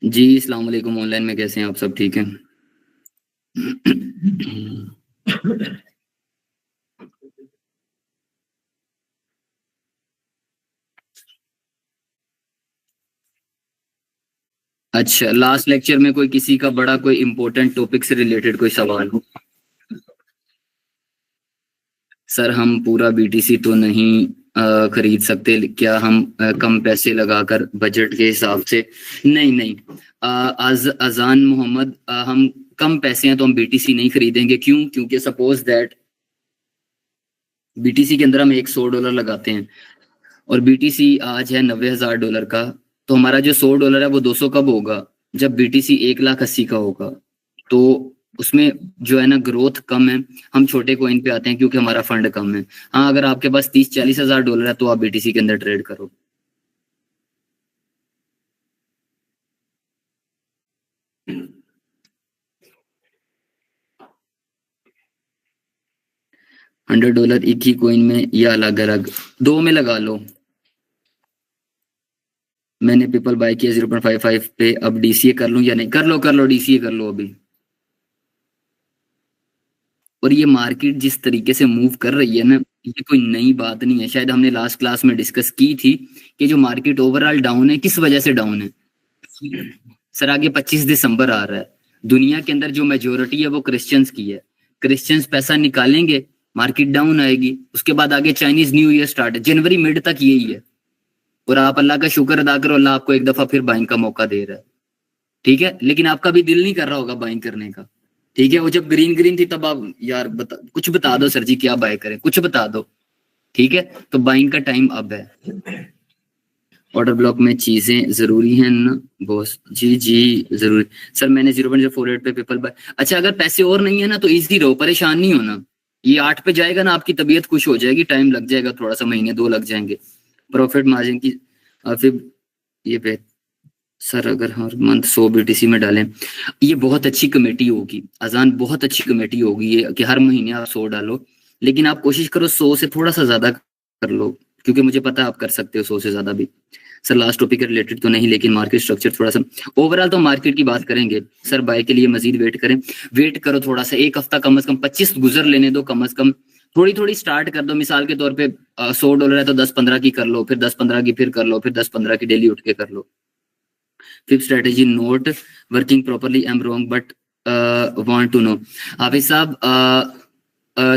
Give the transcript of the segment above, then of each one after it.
जी अस्सलाम वालेकुम। ऑनलाइन में कैसे हैं आप? सब ठीक हैं? अच्छा, लास्ट लेक्चर में कोई किसी का बड़ा कोई इम्पोर्टेंट टॉपिक से रिलेटेड कोई सवाल हो? सर हम पूरा बीटीसी तो नहीं खरीद सकते। क्या हम कम पैसे लगाकर बजट के हिसाब से? नहीं नहीं। अजान मोहम्मद, हम कम पैसे हैं तो हम बीटीसी नहीं खरीदेंगे। क्यों? क्योंकि सपोज दैट बीटीसी के अंदर हम $100 लगाते हैं और बीटीसी आज है $90,000 का, तो हमारा जो $100 है वो 200 कब होगा? जब बीटीसी 1,80,000 का होगा। तो उसमें जो है ना ग्रोथ कम है। हम छोटे कॉइन पे आते हैं क्योंकि हमारा फंड कम है। हाँ, अगर आपके पास 30-40 हजार डॉलर है तो आप बीटीसी के अंदर ट्रेड करो। $100 एक ही कॉइन में या अलग अलग? दो में लगा लो। मैंने पीपल बाय किया 0.55 पे। अब डीसीए कर लूं या नहीं? कर लो डीसीए कर लो अभी। और ये मार्केट जिस तरीके से मूव कर रही है ना, ये कोई नई बात नहीं है। शायद हमने लास्ट क्लास में डिस्कस की थी कि जो मार्केट ओवरऑल डाउन है, किस वजह से डाउन है। सर आगे 25 दिसंबर आ रहा है। दुनिया के अंदर जो मेजोरिटी है वो क्रिश्चियंस की है। क्रिश्चियंस पैसा निकालेंगे, मार्केट डाउन आएगी। उसके बाद आगे चाइनीज न्यू ईयर स्टार्ट है, जनवरी मिड तक यही है। और आप अल्लाह का शुक्र अदा करो, अल्लाह आपको एक दफा फिर बाइंग का मौका दे रहा है। ठीक है, लेकिन आपका भी दिल नहीं कर रहा होगा बाइंग करने का। ठीक है, वो जब ग्रीन ग्रीन थी तब आप यार कुछ बता दो सर जी, क्या बाय करें, कुछ बता दो। ठीक है, तो बाइंग का टाइम अब है। ऑर्डर ब्लॉक में चीजें जरूरी हैं ना बॉस? जी जी जरूरी। सर मैंने 0.048 पे पेपल बाय। अच्छा, अगर पैसे और नहीं है ना तो इजी रहो, परेशान नहीं होना। ये 8 पे जाएगा ना, आपकी तबीयत खुश हो जाएगी। टाइम लग जाएगा थोड़ा सा, महीने 2 लग जाएंगे। प्रॉफिट मार्जिन की फिर ये पे। सर अगर हर मंथ 100 बीटीसी में डालें, ये बहुत अच्छी कमेटी होगी अजान, बहुत अच्छी कमेटी होगी ये कि हर महीने आप 100 डालो। लेकिन आप कोशिश करो 100 से थोड़ा सा ज्यादा कर लो, क्योंकि मुझे पता है आप कर सकते हो 100 से ज्यादा भी। सर लास्ट टॉपिक के रिलेटेड तो नहीं, लेकिन मार्केट स्ट्रक्चर थोड़ा सा ओवरऑल तो मार्केट की बात करेंगे। सर बाय के लिए मजीद वेट करें? वेट करो थोड़ा सा, एक हफ्ता कम से कम 25 गुजर लेने दो कम से कम। थोड़ी थोड़ी स्टार्ट कर दो। मिसाल के तौर पे $100 है तो 10-15 की कर लो, फिर 10-15 की फिर कर लो, फिर 10-15 की डेली उठ के कर लो। Fifth strategy not working properly, I am wrong but want to know. Hafiz साहब,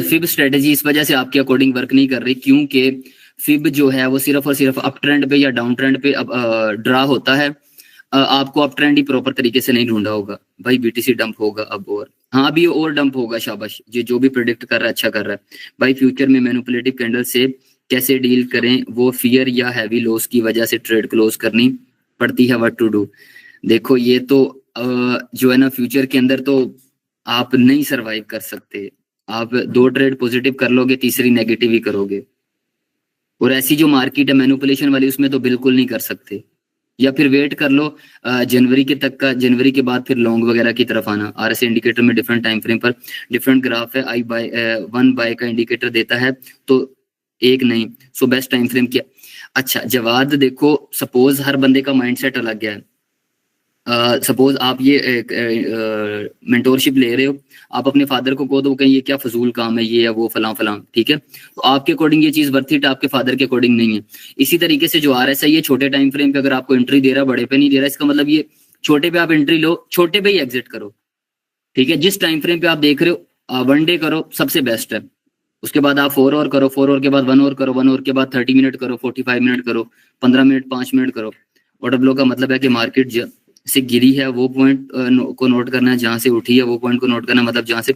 फिब स्ट्रेटेजी इस वजह से आपके अकॉर्डिंग वर्क नहीं कर रही क्योंकि फिब जो है वो सिर्फ और सिर्फ अप ट्रेंड पे या डाउन ट्रेंड पे ड्रा होता है। आपको अप ट्रेंड ही प्रॉपर तरीके से नहीं ढूंढा होगा भाई। बीटीसी डंप होगा अब, और हाँ अभी और डंप होगा। शाबाश, जो भी प्रिडिक्ट कर रहा है अच्छा कर रहा है भाई। फ्यूचर में मैनिपुलेटिव कैंडल से कैसे डील करें? वो फियर या हैवी लॉस की वजह से ट्रेड क्लोज करनी पड़ती है, व्हाट टू डू? देखो ये तो जो है ना फ्यूचर के अंदर तो आप नहीं सरवाइव कर सकते। आप 2 ट्रेड पॉजिटिव कर लोगे, तीसरी नेगेटिव ही करोगे। और ऐसी जो मार्केट है मैनिपुलेशन वाली, उसमें तो बिल्कुल नहीं कर सकते। या फिर वेट कर लो जनवरी के तक का, जनवरी के बाद फिर लॉन्ग वगैरह की तरफ आना। आरएसआई इंडिकेटर में डिफरेंट टाइम फ्रेम पर डिफरेंट ग्राफ है। आई बाय 1 बाय का इंडिकेटर देता है तो एक नहीं। सो बेस्ट टाइम फ्रेम क्या? अच्छा जवाद, देखो सपोज हर बंदे का माइंडसेट अलग है। सपोज आप ये मेंटोरशिप ले रहे हो, आप अपने फादर को कहो तो कहीं ये क्या फजूल काम है, ये है वो फलां फलां। ठीक है, तो आपके अकॉर्डिंग ये चीज वर्थ इट, आपके फादर के अकॉर्डिंग नहीं है। इसी तरीके से जो आरएसआई है छोटे टाइम फ्रेम पे अगर आपको एंट्री दे रहा है, बड़े पे नहीं दे रहा, इसका मतलब ये छोटे पे आप एंट्री लो, छोटे पे ही एग्जिट करो। ठीक है, जिस टाइम फ्रेम पे आप देख रहे हो 1 डे करो, सबसे बेस्ट है। उसके बाद आप 4 और करो, 4 और के बाद 1 और करो, 1 और के बाद 30 मिनट करो, 45 मिनट करो, 15 मिनट, 5 मिनट करो। ऑर्डर ब्लॉक का मतलब है कि मार्केट से गिरी है वो पॉइंट को नोट करना है, जहां से उठी है वो पॉइंट को नोट करना है, मतलब जहां से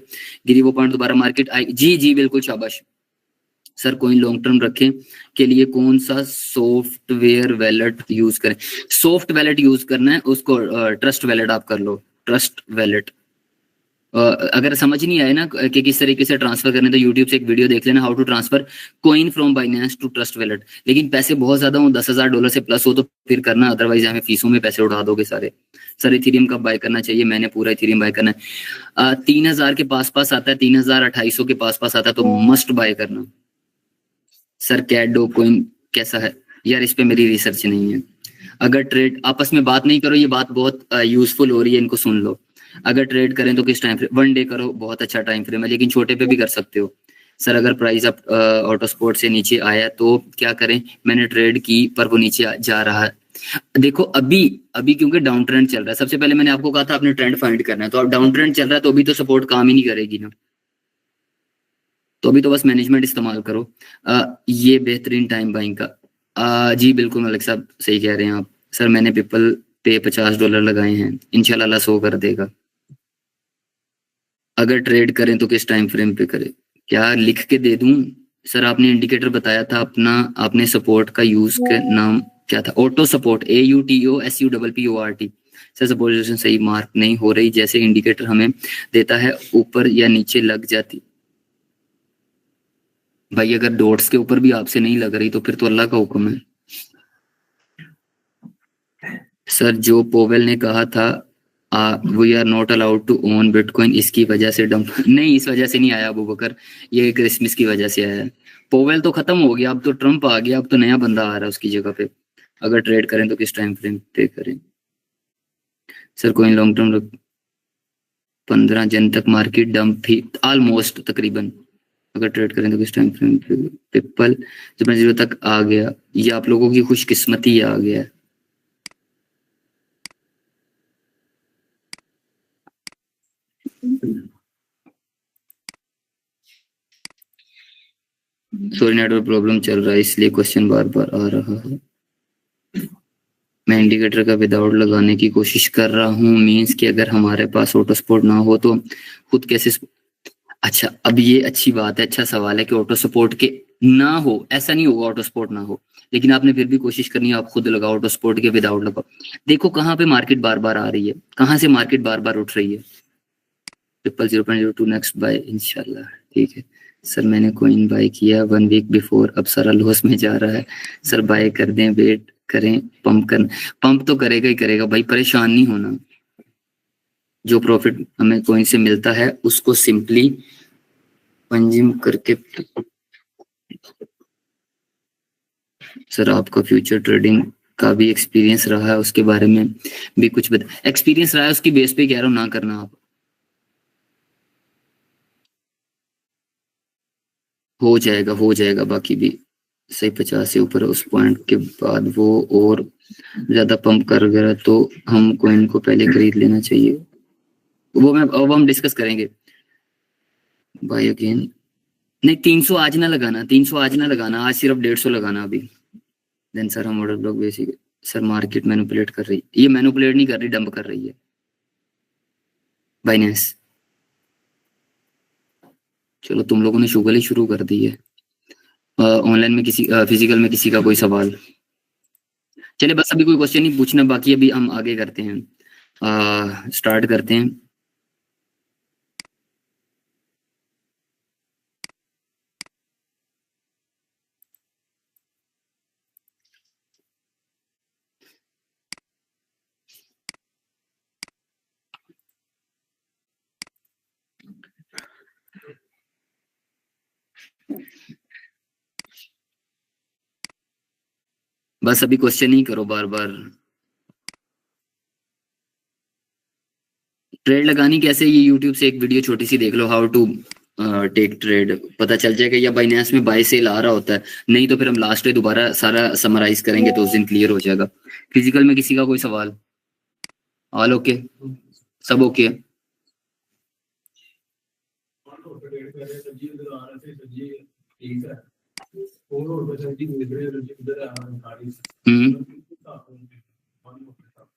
गिरी वो पॉइंट दोबारा मार्केट आई। जी जी बिल्कुल, शाबाश। सर कोई लॉन्ग टर्म रखें के लिए कौन सा सॉफ्टवेयर वैलेट यूज करें? सॉफ्ट वैलेट यूज करना है उसको, ट्रस्ट वैलेट आप कर लो, ट्रस्ट वैलेट। अगर समझ नहीं आए ना कि किस तरीके से ट्रांसफर करने, तो यूट्यूब से एक वीडियो देख लेना, how to transfer coin from Binance to Trust Wallet. लेकिन पैसे बहुत ज्यादा हो, $10,000 से प्लस हो तो फिर करना, अदरवाइज हमें फीसों में पैसे उड़ा दोगे सारे। सर इथेरियम कब बाय करना चाहिए? मैंने पूरा इथेरियम बाय करना है। 3,000 के पास पास आता है, 3,250 के पास पास आता है, तो मस्ट बाय करना। सर कैट डो कॉइन कैसा है? यार इस पे मेरी रिसर्च नहीं है। अगर ट्रेड, आपस में बात नहीं करो, ये बात बहुत यूजफुल हो रही है, इनको सुन लो। अगर ट्रेड करें तो किस टाइम फ्रेम? 1 डे करो, बहुत अच्छा टाइम फ्रेम है, लेकिन छोटे पे भी कर सकते हो। सर अगर प्राइस अब ऑटो स्पोर्ट से नीचे आया तो क्या करें? मैंने ट्रेड की पर वो नीचे जा रहा है। देखो अभी अभी क्योंकि डाउन ट्रेंड चल रहा है, सबसे पहले मैंने आपको कहा था आपने ट्रेंड फाइंड करना है, तो अब डाउन ट्रेंड चल रहा है तो अभी तो सपोर्ट काम ही नहीं करेगी ना, तो अभी तो बस मैनेजमेंट इस्तेमाल करो। ये बेहतरीन टाइम बाइंग का। जी बिल्कुल मलिक साहब, सही कह रहे हैं आप। सर मैंने पीपल पे $50 लगाए हैं, इंशाल्लाह अल्लाह 100 कर देगा। अगर ट्रेड करें तो किस टाइम फ्रेम पे करें? क्या लिख के दे दूं? सर आपने इंडिकेटर बताया था अपना, आपने सपोर्ट का यूज का नाम क्या था? Auto support, AUTOSUPPORT। Sir supposition सही मार्क नहीं हो रही, जैसे इंडिकेटर हमें देता है ऊपर या नीचे लग जाती। भाई अगर डॉट्स के ऊपर भी आपसे नहीं लग रही तो फिर तो अल्लाह का हुक्म है। सर जो पोवेल ने कहा था we are not allowed to own bitcoin, इसकी वजह से डंप नहीं, इस वजह से नहीं आया अबू बकर, ये क्रिसमस की वजह से आया है। पोवेल तो खत्म हो गया, अब तो ट्रंप आ गया, अब तो नया बंदा आ रहा है उसकी जगह पे। अगर ट्रेड करें तो किस टाइम फ्रेम पे करें? सर कोई लॉन्ग टर्म 15 जन तक मार्केट डंप थी ऑलमोस्ट तकरीबन। अगर ट्रेड करें तो किस टाइम फ्रेम पे? पिपल जब 0 तक आ गया, ये आप लोगों की खुशकिस्मती आ गया है। सॉरी नेटवर्क प्रॉब्लम चल रहा है इसलिए क्वेश्चन बार बार आ रहा है। मैं इंडिकेटर का विदाउट लगाने की कोशिश कर रहा हूँ, मींस कि अगर हमारे पास ऑटो सपोर्ट ना हो तो खुद कैसे? अच्छा अब ये अच्छी बात है, अच्छा सवाल है कि ऑटो सपोर्ट के ना हो, ऐसा नहीं होगा ऑटो सपोर्ट ना हो, लेकिन आपने फिर भी कोशिश करनी है, आप खुद लगाओ ऑटो सपोर्ट के विदाउट लगाओ। देखो कहाँ पे मार्केट बार बार आ रही है, कहाँ से मार्केट बार बार उठ रही है। 0.02 नेक्स्ट बाय इंशाल्लाह, ठीक है। सर मैंने कॉइन बाय किया 1 वीक बिफोर, अब सारा लॉस में जा रहा है। सर बाय कर दें, वेट करें, पंप कर? पंप तो करेगा ही करेगा भाई, परेशान नहीं होना। जो प्रॉफिट हमें कॉइन से मिलता है उसको सिंपली कंज्यूम करके। सर आपका फ्यूचर ट्रेडिंग का भी एक्सपीरियंस रहा है, उसके बारे में भी कुछ बता। एक्सपीरियंस रहा है उसकी बेस पे कह रहा हूँ, ना करना आप। हो जाएगा बाकी भी सही। 50 से ऊपर उस पॉइंट के बाद वो और ज्यादा पंप कर गया तो हम कॉइन को पहले खरीद लेना चाहिए। वो हम डिस्कस करेंगे। बाय अगेन नहीं, 300 आज ना लगाना, 300 आज ना लगाना, आज सिर्फ 150 लगाना अभी। देन सर हम order block basic. Sir market manipulate कर रही, ये मैनिपुलेट नहीं कर रही, डंप कर रही है बाइनेंस। चलो तुम लोगों ने शुगर ही शुरू कर दी है। ऑनलाइन में किसी फिजिकल में किसी का कोई सवाल? चले बस अभी कोई क्वेश्चन नहीं पूछना बाकी, अभी हम आगे करते हैं, स्टार्ट करते हैं। बस अभी क्वेश्चन नहीं करो बार बार। ट्रेड लगानी कैसे, ये यूट्यूब से एक वीडियो छोटी सी देख लो, हाउ टू टेक ट्रेड, पता चल जाएगा। या बाइनेंस में बाय सेल आ रहा होता है, नहीं तो फिर हम लास्ट में दोबारा सारा समराइज करेंगे तो उस दिन क्लियर हो जाएगा। फिजिकल में किसी का कोई सवाल? ऑल ओके, सब ओके।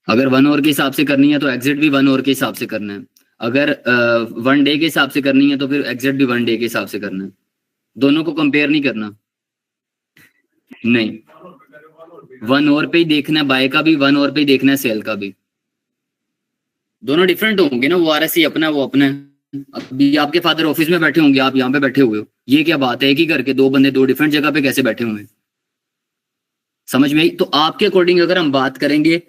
अगर 1 आवर के हिसाब से करनी है तो एग्जिट भी 1 आवर के हिसाब से करना है। अगर 1 डे के हिसाब से करनी है तो फिर एग्जिट भी 1 डे के हिसाब से करना है। दोनों को कंपेयर नहीं करना, नहीं 1 आवर पे ही देखना है, बाय का भी 1 आवर पे ही देखना है, सेल का भी। दोनों डिफरेंट होंगे ना, वो RSI अपना, वो अपना है। अभी आपके फादर ऑफिस में बैठे होंगे, आप यहाँ पे बैठे हुए हो, ये क्या बात है? एक ही करके दो बंदे दो डिफरेंट जगह पे कैसे बैठे हुए हैं? समझ में आई? तो आपके अकॉर्डिंग अगर हम बात करेंगे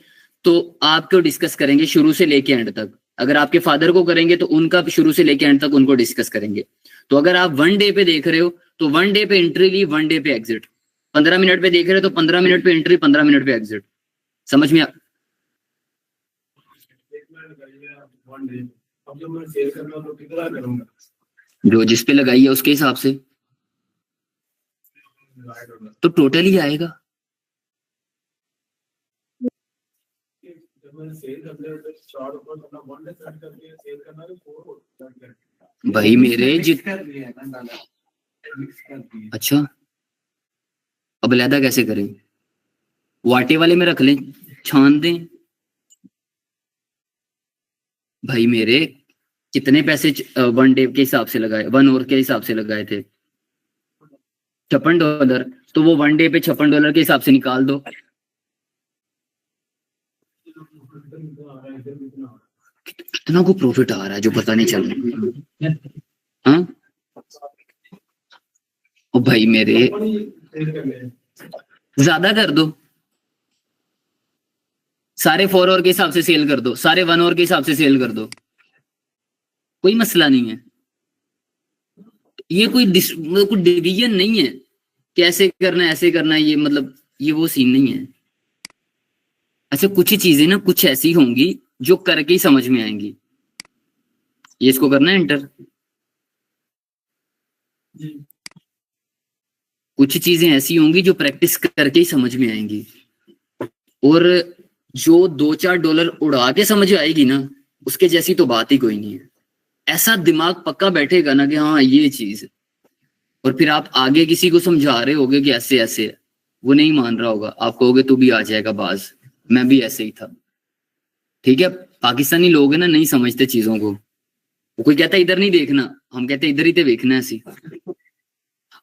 तो आपको डिस्कस करेंगे शुरू से लेके एंड तक। अगर आपके फादर को करेंगे तो उनका शुरू से लेके एंड तक उनको डिस्कस करेंगे। तो अगर आप 1 डे पे देख रहे हो तो 1 डे पे एंट्री ली, 1 डे पे एग्जिट। 15 मिनट पे देख रहे हो तो 15 मिनट पे एंट्री, 15 मिनट पे एग्जिट। समझ में जो जिस पे लगाई है उसके हिसाब से तो टोटल ही आएगा। भाई मेरे अच्छा अब अलहदा कैसे करें? वाटे वाले में रख लें, छान दें। भाई मेरे कितने पैसे 1 डे के हिसाब से लगाए, 1 आवर के हिसाब से लगाए थे? $56। तो वो 1 डे पे $56 के हिसाब से निकाल दो। कितना को प्रॉफिट आ रहा है जो पता नहीं चल रहा। हाँ ओ भाई मेरे ज्यादा कर दो, सारे 4 आवर के हिसाब से सेल कर दो, सारे 1 आवर के हिसाब से सेल कर दो, कोई मसला नहीं है। ये कोई डिवीजन नहीं है कि ऐसे करना है ऐसे करना है, ये मतलब ये वो सीन नहीं है। अच्छा कुछ ही चीजें ना कुछ ऐसी होंगी जो करके ही समझ में आएंगी। ये इसको करना है एंटर। कुछ चीजें ऐसी होंगी जो प्रैक्टिस करके ही समझ में आएंगी, और जो $2-4 उड़ा के समझ आएगी ना उसके जैसी तो बात ही कोई नहीं है। ऐसा दिमाग पक्का बैठेगा ना कि हाँ ये चीज, और फिर आप आगे किसी को समझा रहे होगे कि ऐसे ऐसे है, वो नहीं मान रहा होगा, आप कहोगे तू भी आ जाएगा बाज, मैं भी ऐसे ही था। ठीक है, पाकिस्तानी लोग है ना नहीं समझते चीजों को। वो कोई कहता है इधर नहीं देखना, हम कहते हैं इधर ही तो देखना है। ऐसी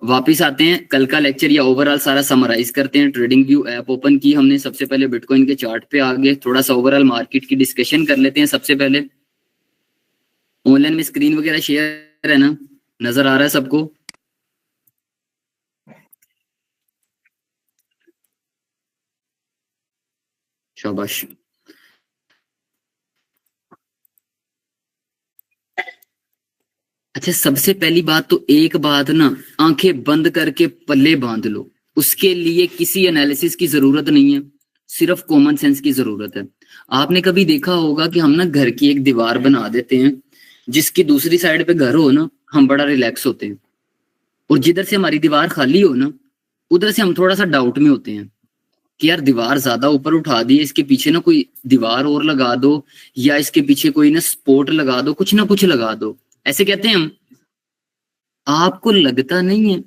वापिस आते हैं कल का लेक्चर या ओवरऑल सारा समराइज करते हैं। ट्रेडिंग व्यू ऐप ओपन की हमने, सबसे पहले बिटकॉइन के चार्ट पे आगे थोड़ा सा ओवरऑल मार्केट की डिस्कशन कर लेते हैं। सबसे पहले ऑनलाइन में स्क्रीन वगैरह शेयर है ना, नजर आ रहा है सबको? शाबाश। अच्छा सबसे पहली बात तो एक बात ना, आंखें बंद करके पल्ले बांध लो। उसके लिए किसी एनालिसिस की जरूरत नहीं है, सिर्फ कॉमन सेंस की जरूरत है। आपने कभी देखा होगा कि हम ना घर की एक दीवार बना देते हैं, जिसकी दूसरी साइड पे घर हो ना हम बड़ा रिलैक्स होते हैं, और जिधर से हमारी दीवार खाली हो ना उधर से हम थोड़ा सा डाउट में होते हैं कि यार दीवार ज्यादा ऊपर उठा दी है, इसके पीछे ना कोई दीवार और लगा दो, या इसके पीछे कोई ना सपोर्ट लगा दो, कुछ ना कुछ लगा दो, ऐसे कहते हैं हम। आपको लगता नहीं है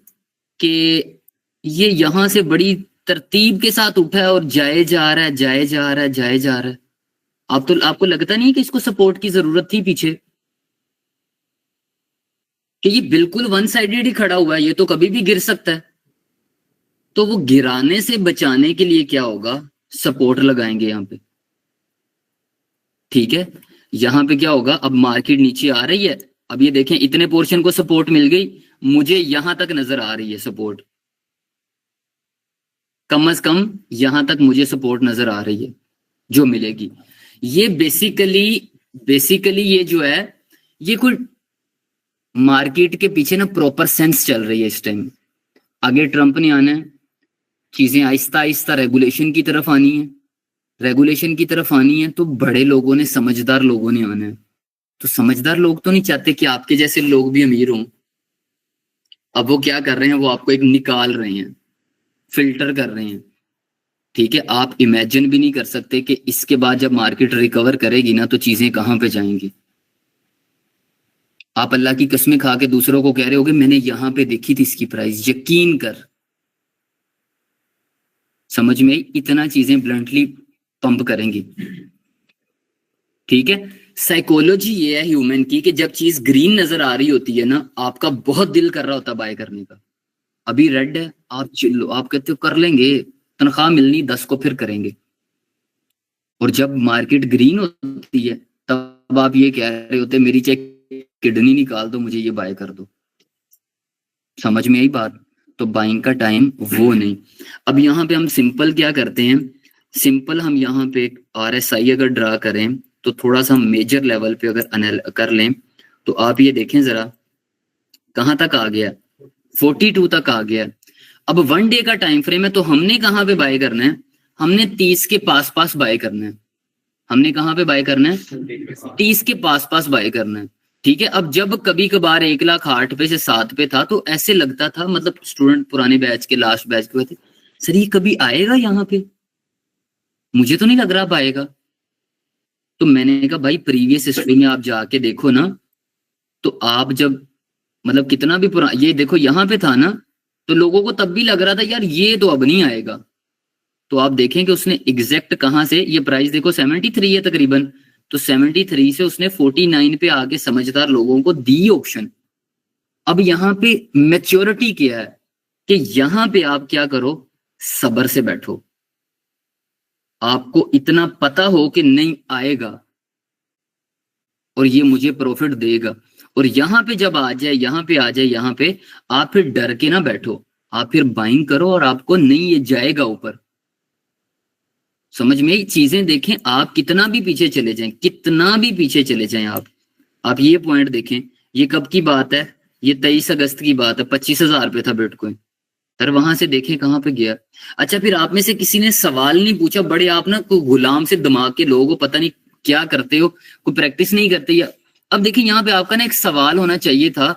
कि ये यहां से बड़ी तरतीब के साथ उठा है और जाए जा रहा है, जाए जा रहा है, जाए जा रहा है? आपको लगता नहीं है कि इसको सपोर्ट की जरूरत थी पीछे? कि ये बिल्कुल वन साइडेड ही खड़ा हुआ है, ये तो कभी भी गिर सकता है। तो वो गिराने से बचाने के लिए क्या होगा, सपोर्ट लगाएंगे यहाँ पे। ठीक है, यहाँ पे क्या होगा, अब मार्केट नीचे आ रही है, अब ये देखें इतने पोर्शन को सपोर्ट मिल गई, मुझे यहां तक नजर आ रही है सपोर्ट, कम से कम यहां तक मुझे सपोर्ट नजर आ रही है जो मिलेगी। ये बेसिकली ये जो है, ये कोई मार्केट के पीछे ना प्रॉपर सेंस चल रही है इस टाइम। आगे ट्रंप ने आना है, चीजें आहिस्ता आहिस्ता रेगुलेशन की तरफ आनी है, रेगुलेशन की तरफ आनी है तो बड़े लोगों ने, समझदार लोगों ने आना है। तो समझदार लोग तो नहीं चाहते कि आपके जैसे लोग भी अमीर हों। अब वो क्या कर रहे हैं, वो आपको एक निकाल रहे हैं, फिल्टर कर रहे हैं। ठीक है, आप इमेजिन भी नहीं कर सकते कि इसके बाद जब मार्केट रिकवर करेगी ना तो चीजें कहां पे जाएंगी। आप अल्लाह की कसमें खा के दूसरों को कह रहे होगे मैंने यहां पे देखी थी इसकी प्राइस, यकीन कर। समझ में आई? इतना चीजें ब्लंटली पंप करेंगी। ठीक है, साइकोलॉजी ये है ह्यूमन की कि जब चीज ग्रीन नजर आ रही होती है ना, आपका बहुत दिल कर रहा होता है बाय करने का। अभी रेड है, आप चिल्लो, आप कहते हो कर लेंगे, तनख्वाह मिलनी 10 को फिर करेंगे। और जब मार्केट ग्रीन होती है तब आप ये कह रहे होते मेरी चाहे किडनी निकाल दो, मुझे ये बाय कर दो। समझ में आई बात? तो बाइंग का टाइम वो नहीं। अब यहाँ पे हम सिंपल क्या करते हैं, सिंपल हम यहाँ पे RSI अगर ड्रा करें तो थोड़ा सा मेजर लेवल पे अगर कर लें तो आप ये देखें जरा कहां तक आ गया, 42 तक आ गया। अब 1 डे का टाइम फ्रेम है तो हमने कहां पे बाय करना है, हमने 30 के पास पास बाय करना है। हमने कहाँ पे बाय करना है? 30 के पास पास बाय करना है। ठीक है, अब जब कभी कभार 1,08,000 पे से 7 पे था तो ऐसे लगता था, मतलब स्टूडेंट पुराने बैच के, लास्ट बैच के थे, सर ये कभी आएगा यहाँ पे? मुझे तो नहीं लग रहा आएगा। तो मैंने कहा भाई प्रीवियस हिस्ट्री में आप जाके देखो ना, तो आप जब मतलब कितना भी पुराना, ये देखो यहाँ पे था ना, तो लोगों को तब भी लग रहा था यार ये तो अब नहीं आएगा। तो आप देखें कि उसने एग्जैक्ट कहां से, ये प्राइस देखो 73 है तकरीबन, तो 73 से उसने 49 पे आके समझदार लोगों को दी ऑप्शन। अब यहाँ पे मैच्योरिटी क्या है कि यहाँ पे आप क्या करो, सब्र से बैठो। आपको इतना पता हो कि नहीं आएगा और ये मुझे प्रॉफिट देगा, और यहाँ पे जब आ जाए, यहाँ पे आ जाए, यहाँ पे आप फिर डर के ना बैठो, आप फिर बाइंग करो और आपको नहीं ये जाएगा ऊपर। समझ में चीजें देखें, आप कितना भी पीछे चले जाएं, कितना भी पीछे चले जाएं, आप ये पॉइंट देखें, ये कब की बात है? ये 23 अगस्त की बात है, 25,000 पे था बिटकॉइन, सर वहां से देखें कहाँ पे गया। अच्छा, फिर आप में से किसी ने सवाल नहीं पूछा, बड़े आप ना कोई गुलाम से दिमाग के लोगों को पता नहीं क्या करते हो, कोई प्रैक्टिस नहीं करते। या अब देखिए यहाँ पे आपका ना एक सवाल होना चाहिए था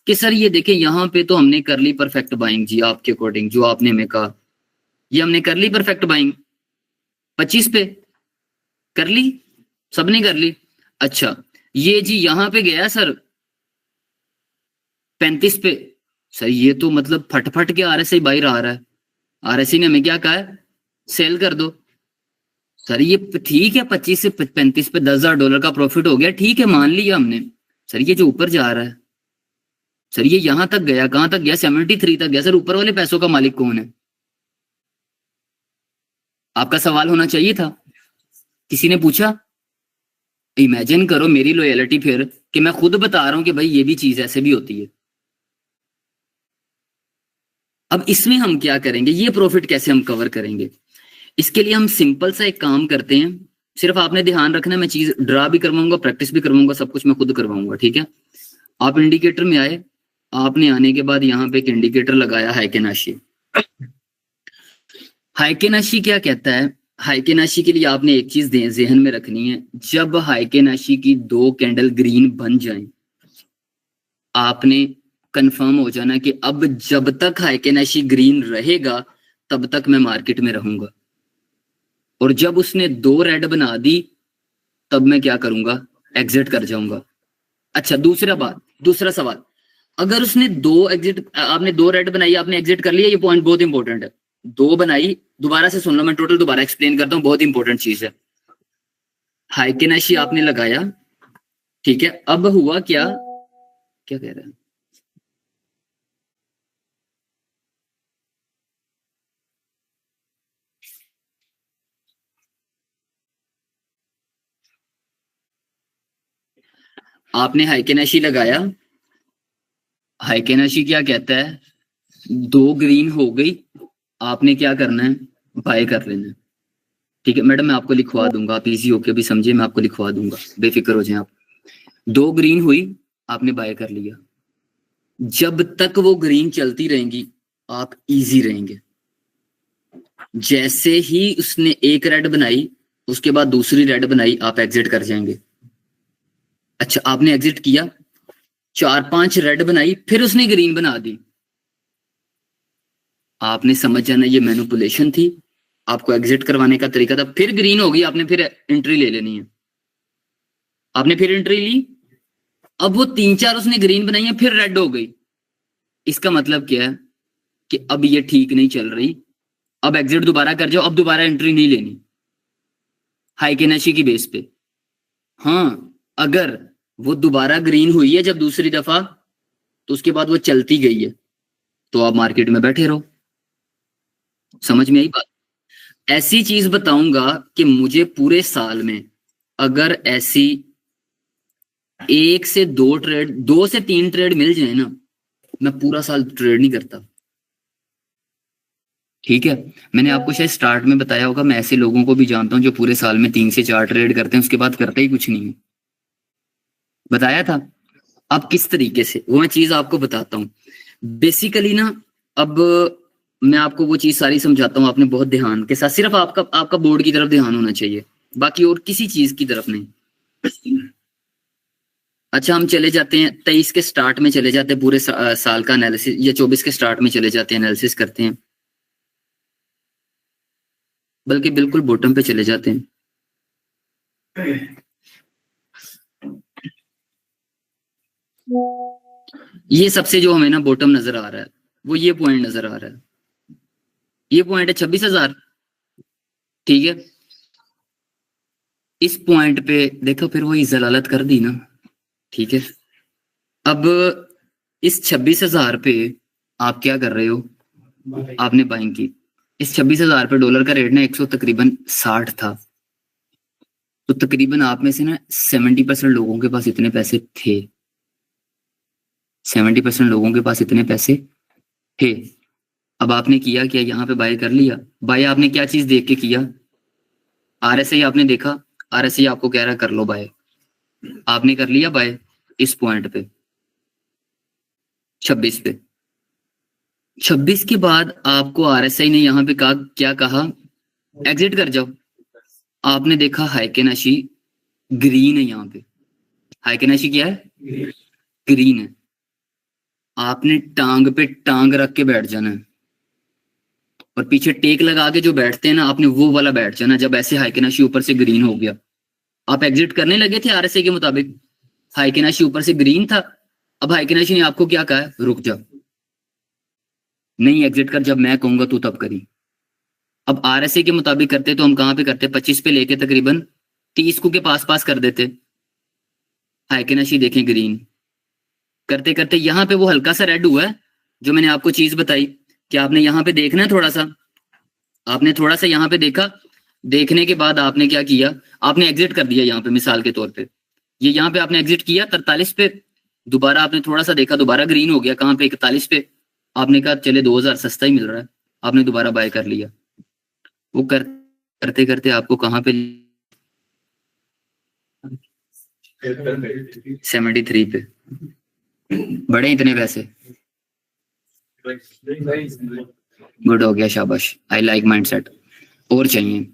कि सर ये देखें यहाँ पे तो हमने कर ली परफेक्ट बाइंग जी, आपके अकॉर्डिंग जो आपने हमें कहा, ये हमने कर ली परफेक्ट बाइंग 25 पे, कर ली, सबने कर ली। अच्छा ये जी यहाँ पे गया सर 35 पे, सर ये तो मतलब फट के आरएसआई बाहर आ रहा है, आरएसआई ने हमें क्या कहा है, सेल कर दो। सर ये ठीक है, 25 से 35 पे $10,000 का प्रॉफिट हो गया, ठीक है मान लिया हमने। सर ये जो ऊपर जा रहा है, सर ये यहां तक गया, कहां तक गया? 73 तक गया। सर ऊपर वाले पैसों का मालिक कौन है? आपका सवाल होना चाहिए था, किसी ने पूछा? इमेजिन करो मेरी लॉयलिटी फिर, कि मैं खुद बता रहा हूं कि भाई ये भी चीज ऐसे भी होती है। अब इसमें हम क्या करेंगे, ये प्रॉफिट कैसे हम कवर करेंगे? इसके लिए हम सिंपल सा एक काम करते हैं, सिर्फ आपने ध्यान रखना, मैं चीज ड्रा भी करवाऊंगा, प्रैक्टिस भी करवाऊंगा, सब कुछ मैं खुद करवाऊंगा, ठीक है? आप इंडिकेटर में आए, आपने आने के बाद यहाँ पे एक इंडिकेटर लगाया हाइकेनाशी। हाइकेनाशी क्या कहता है? हाइकेनाशी के लिए आपने एक चीज जहन में रखनी है, जब हाइकेनाशी की 2 कैंडल ग्रीन बन जाएं, आपने कंफर्म हो जाना कि अब जब तक हाइकेनाशी ग्रीन रहेगा तब तक मैं मार्केट में रहूंगा, और जब उसने 2 रेड बना दी तब मैं क्या करूंगा, एग्जिट कर जाऊंगा। अच्छा दूसरा सवाल, अगर उसने 2 एग्जिट, आपने 2 रेड बनाई, आपने एग्जिट कर लिया, ये पॉइंट बहुत इंपॉर्टेंट है, 2 बनाई, दोबारा से सुन लो, मैं टोटल दोबारा एक्सप्लेन करता हूं, बहुत इंपॉर्टेंट चीज है। हाइकेनाशी आपने लगाया, ठीक है, अब हुआ क्या, क्या कह रहे हैं? आपने हाइकेनाशी लगाया, हाइकेनाशी क्या कहता है, 2 ग्रीन हो गई, आपने क्या करना है, बाय कर लेना है। ठीक है मैडम, मैं आपको लिखवा दूंगा, आप इजी होके भी समझिए, मैं आपको लिखवा दूंगा, बेफिक्र हो जाए आप। 2 ग्रीन हुई, आपने बाय कर लिया, जब तक वो ग्रीन चलती रहेंगी आप इजी रहेंगे। जैसे ही उसने एक रेड बनाई, उसके बाद दूसरी रेड बनाई, आप एग्जिट कर जाएंगे। अच्छा आपने एग्जिट किया, 4-5 रेड बनाई, फिर उसने ग्रीन बना दी, आपने समझ जाना ये मैनिपुलेशन थी, आपको एग्जिट करवाने का तरीका था। फिर ग्रीन होगी, आपने फिर एंट्री ले लेनी है, आपने फिर एंट्री ली, अब वो 3-4 उसने ग्रीन बनाई है, फिर रेड हो गई, इसका मतलब क्या है कि अब ये ठीक नहीं चल रही, अब एग्जिट दोबारा कर जाओ, अब दोबारा एंट्री नहीं लेनी हाइकेनाशी की बेस पे। हाँ अगर वो दोबारा ग्रीन हुई है जब दूसरी दफा, तो उसके बाद वो चलती गई है, तो आप मार्केट में बैठे रहो। समझ में आई बात? ऐसी चीज बताऊंगा कि मुझे पूरे साल में अगर ऐसी 1 से 2 ट्रेड, 2 से 3 ट्रेड मिल जाए ना, मैं पूरा साल ट्रेड नहीं करता। ठीक है, मैंने आपको शायद स्टार्ट में बताया होगा, मैं ऐसे लोगों को भी जानता हूं जो पूरे साल में 3 से 4 ट्रेड करते हैं, उसके बाद करते ही कुछ नहीं है, बताया था। अब किस तरीके से, वो मैं चीज आपको बताता हूँ। बेसिकली ना, अब मैं आपको वो चीज सारी समझाता हूँ, आपने बहुत ध्यान के साथ, सिर्फ आपका बोर्ड की तरफ ध्यान होना चाहिए, बाकी और किसी चीज की तरफ नहीं। अच्छा, हम चले जाते हैं 23 के स्टार्ट में, चले जाते हैं पूरे साल का एनालिसिस, या 24 के स्टार्ट में चले जाते हैं, एनालिसिस करते हैं, बल्कि बिल्कुल बॉटम पे चले जाते हैं। ये सबसे जो हमें ना बॉटम नजर आ रहा है, वो ये पॉइंट नजर आ रहा है, ये पॉइंट है 26,000, ठीक है। इस पॉइंट पे देखो, फिर वही जलालत कर दी ना, ठीक है। अब इस 26,000 पे आप क्या कर रहे हो, आपने बाइंग की। इस 26,000 पे डॉलर का रेट ना 100 तकरीबन 60 था, तो तकरीबन आप में से ना 70% लोगों के पास इतने पैसे थे, 70% लोगों के पास इतने पैसे थे। अब आपने किया क्या, यहाँ पे बाय कर लिया। बाय आपने क्या चीज देख के किया, आरएसआई आपने देखा, आरएसआई आपको कह रहा कर लो बाय, आपने कर लिया बाय इस पॉइंट पे 26 पे। 26 के बाद आपको आरएसआई ने यहाँ पे क्या कहा, एग्जिट कर जाओ। आपने देखा हाइकेनाशी ग्रीन है, यहाँ पे हाइकेनाशी क्या है, ग्रीन है। आपने टांग पे टांग रख के बैठ जाना है, और पीछे टेक लगा के जो बैठते हैं ना, आपने वो वाला बैठ जाना। जब ऐसे हाइकेनाशी ऊपर से ग्रीन हो गया, आप एग्जिट करने लगे थे आरएसआई के मुताबिक, हाइकेनाशी ऊपर से ग्रीन था। अब हाइकेनाशी ने आपको क्या कहा, रुक जा, नहीं एग्जिट कर, जब मैं कहूंगा तू तब करी। अब आरएसआई के मुताबिक करते तो हम कहां पे करते, 25 पे लेके तकरीबन 30 को के पास कर देते। हाइकेनाशी देखें ग्रीन, करते करते यहाँ पे वो हल्का सा रेड हुआ है, जो मैंने आपको चीज बताई कि आपने यहाँ पे देखना है थोड़ा सा, आपने थोड़ा सा यहाँ पे देखा, देखने के बाद आपने क्या किया, आपने एग्जिट कर दिया यहाँ पे मिसाल के तौर पे। ये यहाँ पे आपने एग्जिट किया 43 पे, दोबारा आपने थोड़ा सा देखा, दोबारा ग्रीन हो गया, कहाँ पे 41 पे। आपने कहा चले 2000 सस्ता ही मिल रहा है, आपने दोबारा बाय कर लिया। वो करते करते आपको कहाँ पे, 73 पे बड़े इतने पैसे, गुड हो गया, शाबाश, आई लाइक माइंडसेट, और चाहिए,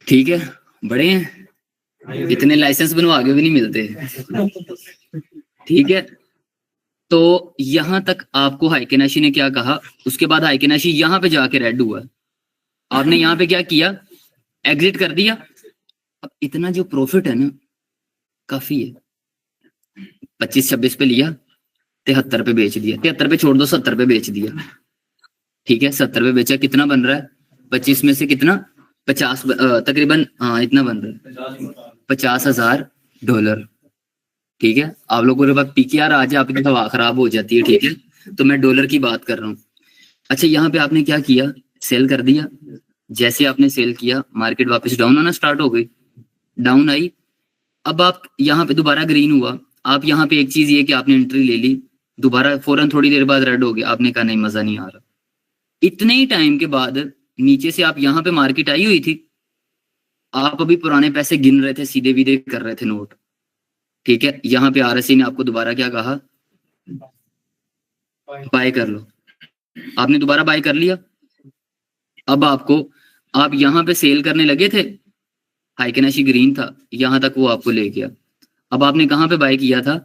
ठीक है। बड़े हैं, इतने लाइसेंस बनवा के भी नहीं मिलते, ठीक है। तो यहां तक आपको हाइकेनाशी ने क्या कहा, उसके बाद हाइकेनाशी यहाँ पे जाके रेड हुआ, आपने यहाँ पे क्या किया, एग्जिट कर दिया। अब इतना जो प्रॉफिट है ना, काफी है। 25-26 पे लिया, 73 पे बेच दिया, 73 पे छोड़ दो, 70 पे बेच दिया, ठीक है। 70 पे बेचा, कितना बन रहा है, 25 में से कितना, 50 तकरीबन, हाँ इतना बन रहा है, $50,000, ठीक है। आप लोगों के पास पीकेआर आ जाए, आपकी हवा खराब हो जाती है, ठीक है। तो मैं डॉलर की बात कर रहा हूँ। अच्छा, यहाँ पे आपने क्या किया, सेल कर दिया। जैसे आपने सेल किया, मार्केट वापस डाउन होना स्टार्ट हो गई, डाउन आई। अब आप यहाँ पे दोबारा ग्रीन हुआ, आप यहाँ पे एक चीज ये कि आपने एंट्री ले ली, दोबारा फौरन थोड़ी देर बाद रेड हो गया, आपने कहा नहीं मजा नहीं आ रहा। इतने ही टाइम के बाद नीचे से आप यहाँ पे मार्केट आई हुई थी, आप अभी पुराने पैसे गिन रहे थे, सीधे विदे कर रहे थे नोट, ठीक है। यहाँ पे आरएसआई ने आपको दोबारा क्या कहा, बाय कर लो, आपने दोबारा बाय कर लिया। अब आपको, आप यहाँ पे सेल करने लगे थे, हाइकेनाशी ग्रीन था, यहाँ तक वो आपको ले गया। अब आपने कहाँ पे बाय किया था,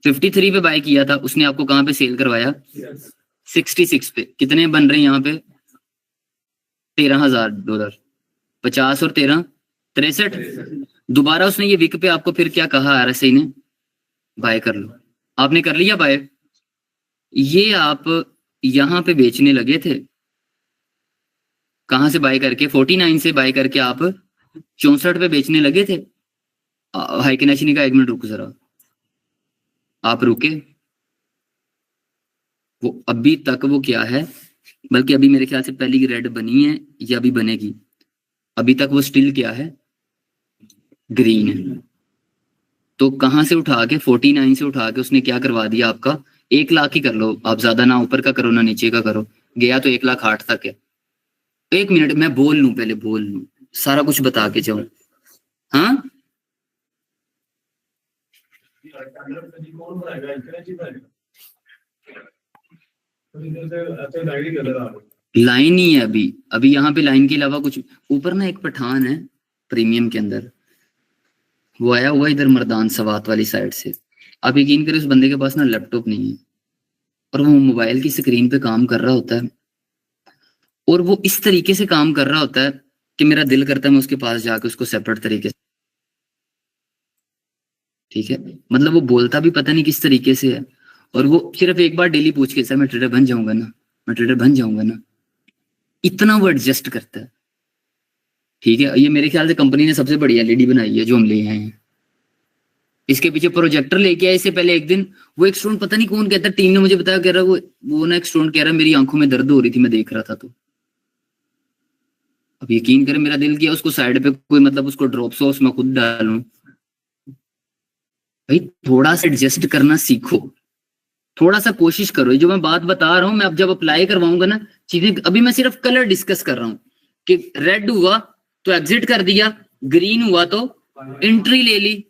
53 पे बाय किया था, उसने आपको कहाँ पे सेल करवाया, 66 पे। कितने बन रहे हैं यहाँ पे, $13,000, 50 और 13 63। दोबारा उसने ये विक पे आपको फिर क्या कहा, आरएसआई ने बाय कर लो, आपने कर लिया बाय। ये आप यहाँ पे बेचने लगे थे, कहां से बाय करके, 49 से बाय करके आप 64 पे बेचने लगे थे। हाइकेनाशी ने कहा 1 मिनट रुको जरा, आप रुके। वो अभी तक वो क्या है, बल्कि अभी मेरे ख्याल से पहली रेड बनी है या अभी बनेगी, अभी तक वो स्टिल क्या है, ग्रीन है। तो कहां से उठा के, 49 से उठा के उसने क्या करवा दिया आपका, 1 लाख ही कर लो आप, ज्यादा ना ऊपर का करो ना नीचे का करो, गया तो 1,08,000 तक है। 1 मिनट मैं बोल लूं, पहले बोल लूं, सारा कुछ बता के जाऊं। हाँ, लाइन ही है अभी यहाँ पे लाइन के अलावा कुछ। ऊपर ना एक पठान है प्रीमियम के अंदर, वो आया हुआ इधर मर्दान सवात वाली साइड से। आप यकीन करें उस बंदे के पास ना लैपटॉप नहीं है, और वो मोबाइल की स्क्रीन पे काम कर रहा होता है, और वो इस तरीके से काम कर रहा होता है कि मेरा दिल करता है मैं उसके पास जाके उसको सेपरेट तरीके से, ठीक है, मतलब वो बोलता भी पता नहीं किस तरीके से है, और वो सिर्फ एक बार डेली पूछ के सर मैं ट्रेडर बन जाऊंगा ना, मैं ट्रेडर बन जाऊंगा ना, इतना वो एडजस्ट करता है। ठीक है, ये मेरे ख्याल से कंपनी ने सबसे बड़ी एलईडी बनाई है जो हम ले आए हैं। इसके पीछे प्रोजेक्टर लेके आए, इससे पहले एक दिन वो एक स्टूडेंट, पता नहीं कौन कहता, टीम ने मुझे बताया, कह रहा वो ना एक स्टूडेंट कह रहा मेरी आंखों में दर्द हो रही थी मैं देख रहा था। तो अब यकीन करें मेरा दिल किया उसको साइड पे कोई मतलब उसको ड्रॉप सॉस मैं खुद डालूं। भाई थोड़ा सा एडजस्ट करना सीखो, थोड़ा सा कोशिश करो। ये जो मैं बात बता रहा हूँ, मैं अब जब अप्लाई करवाऊंगा ना चीजें, अभी मैं सिर्फ कलर डिस्कस कर रहा हूँ कि रेड हुआ तो एग्जिट कर दिया, ग्रीन हुआ तो एंट्री ले ली,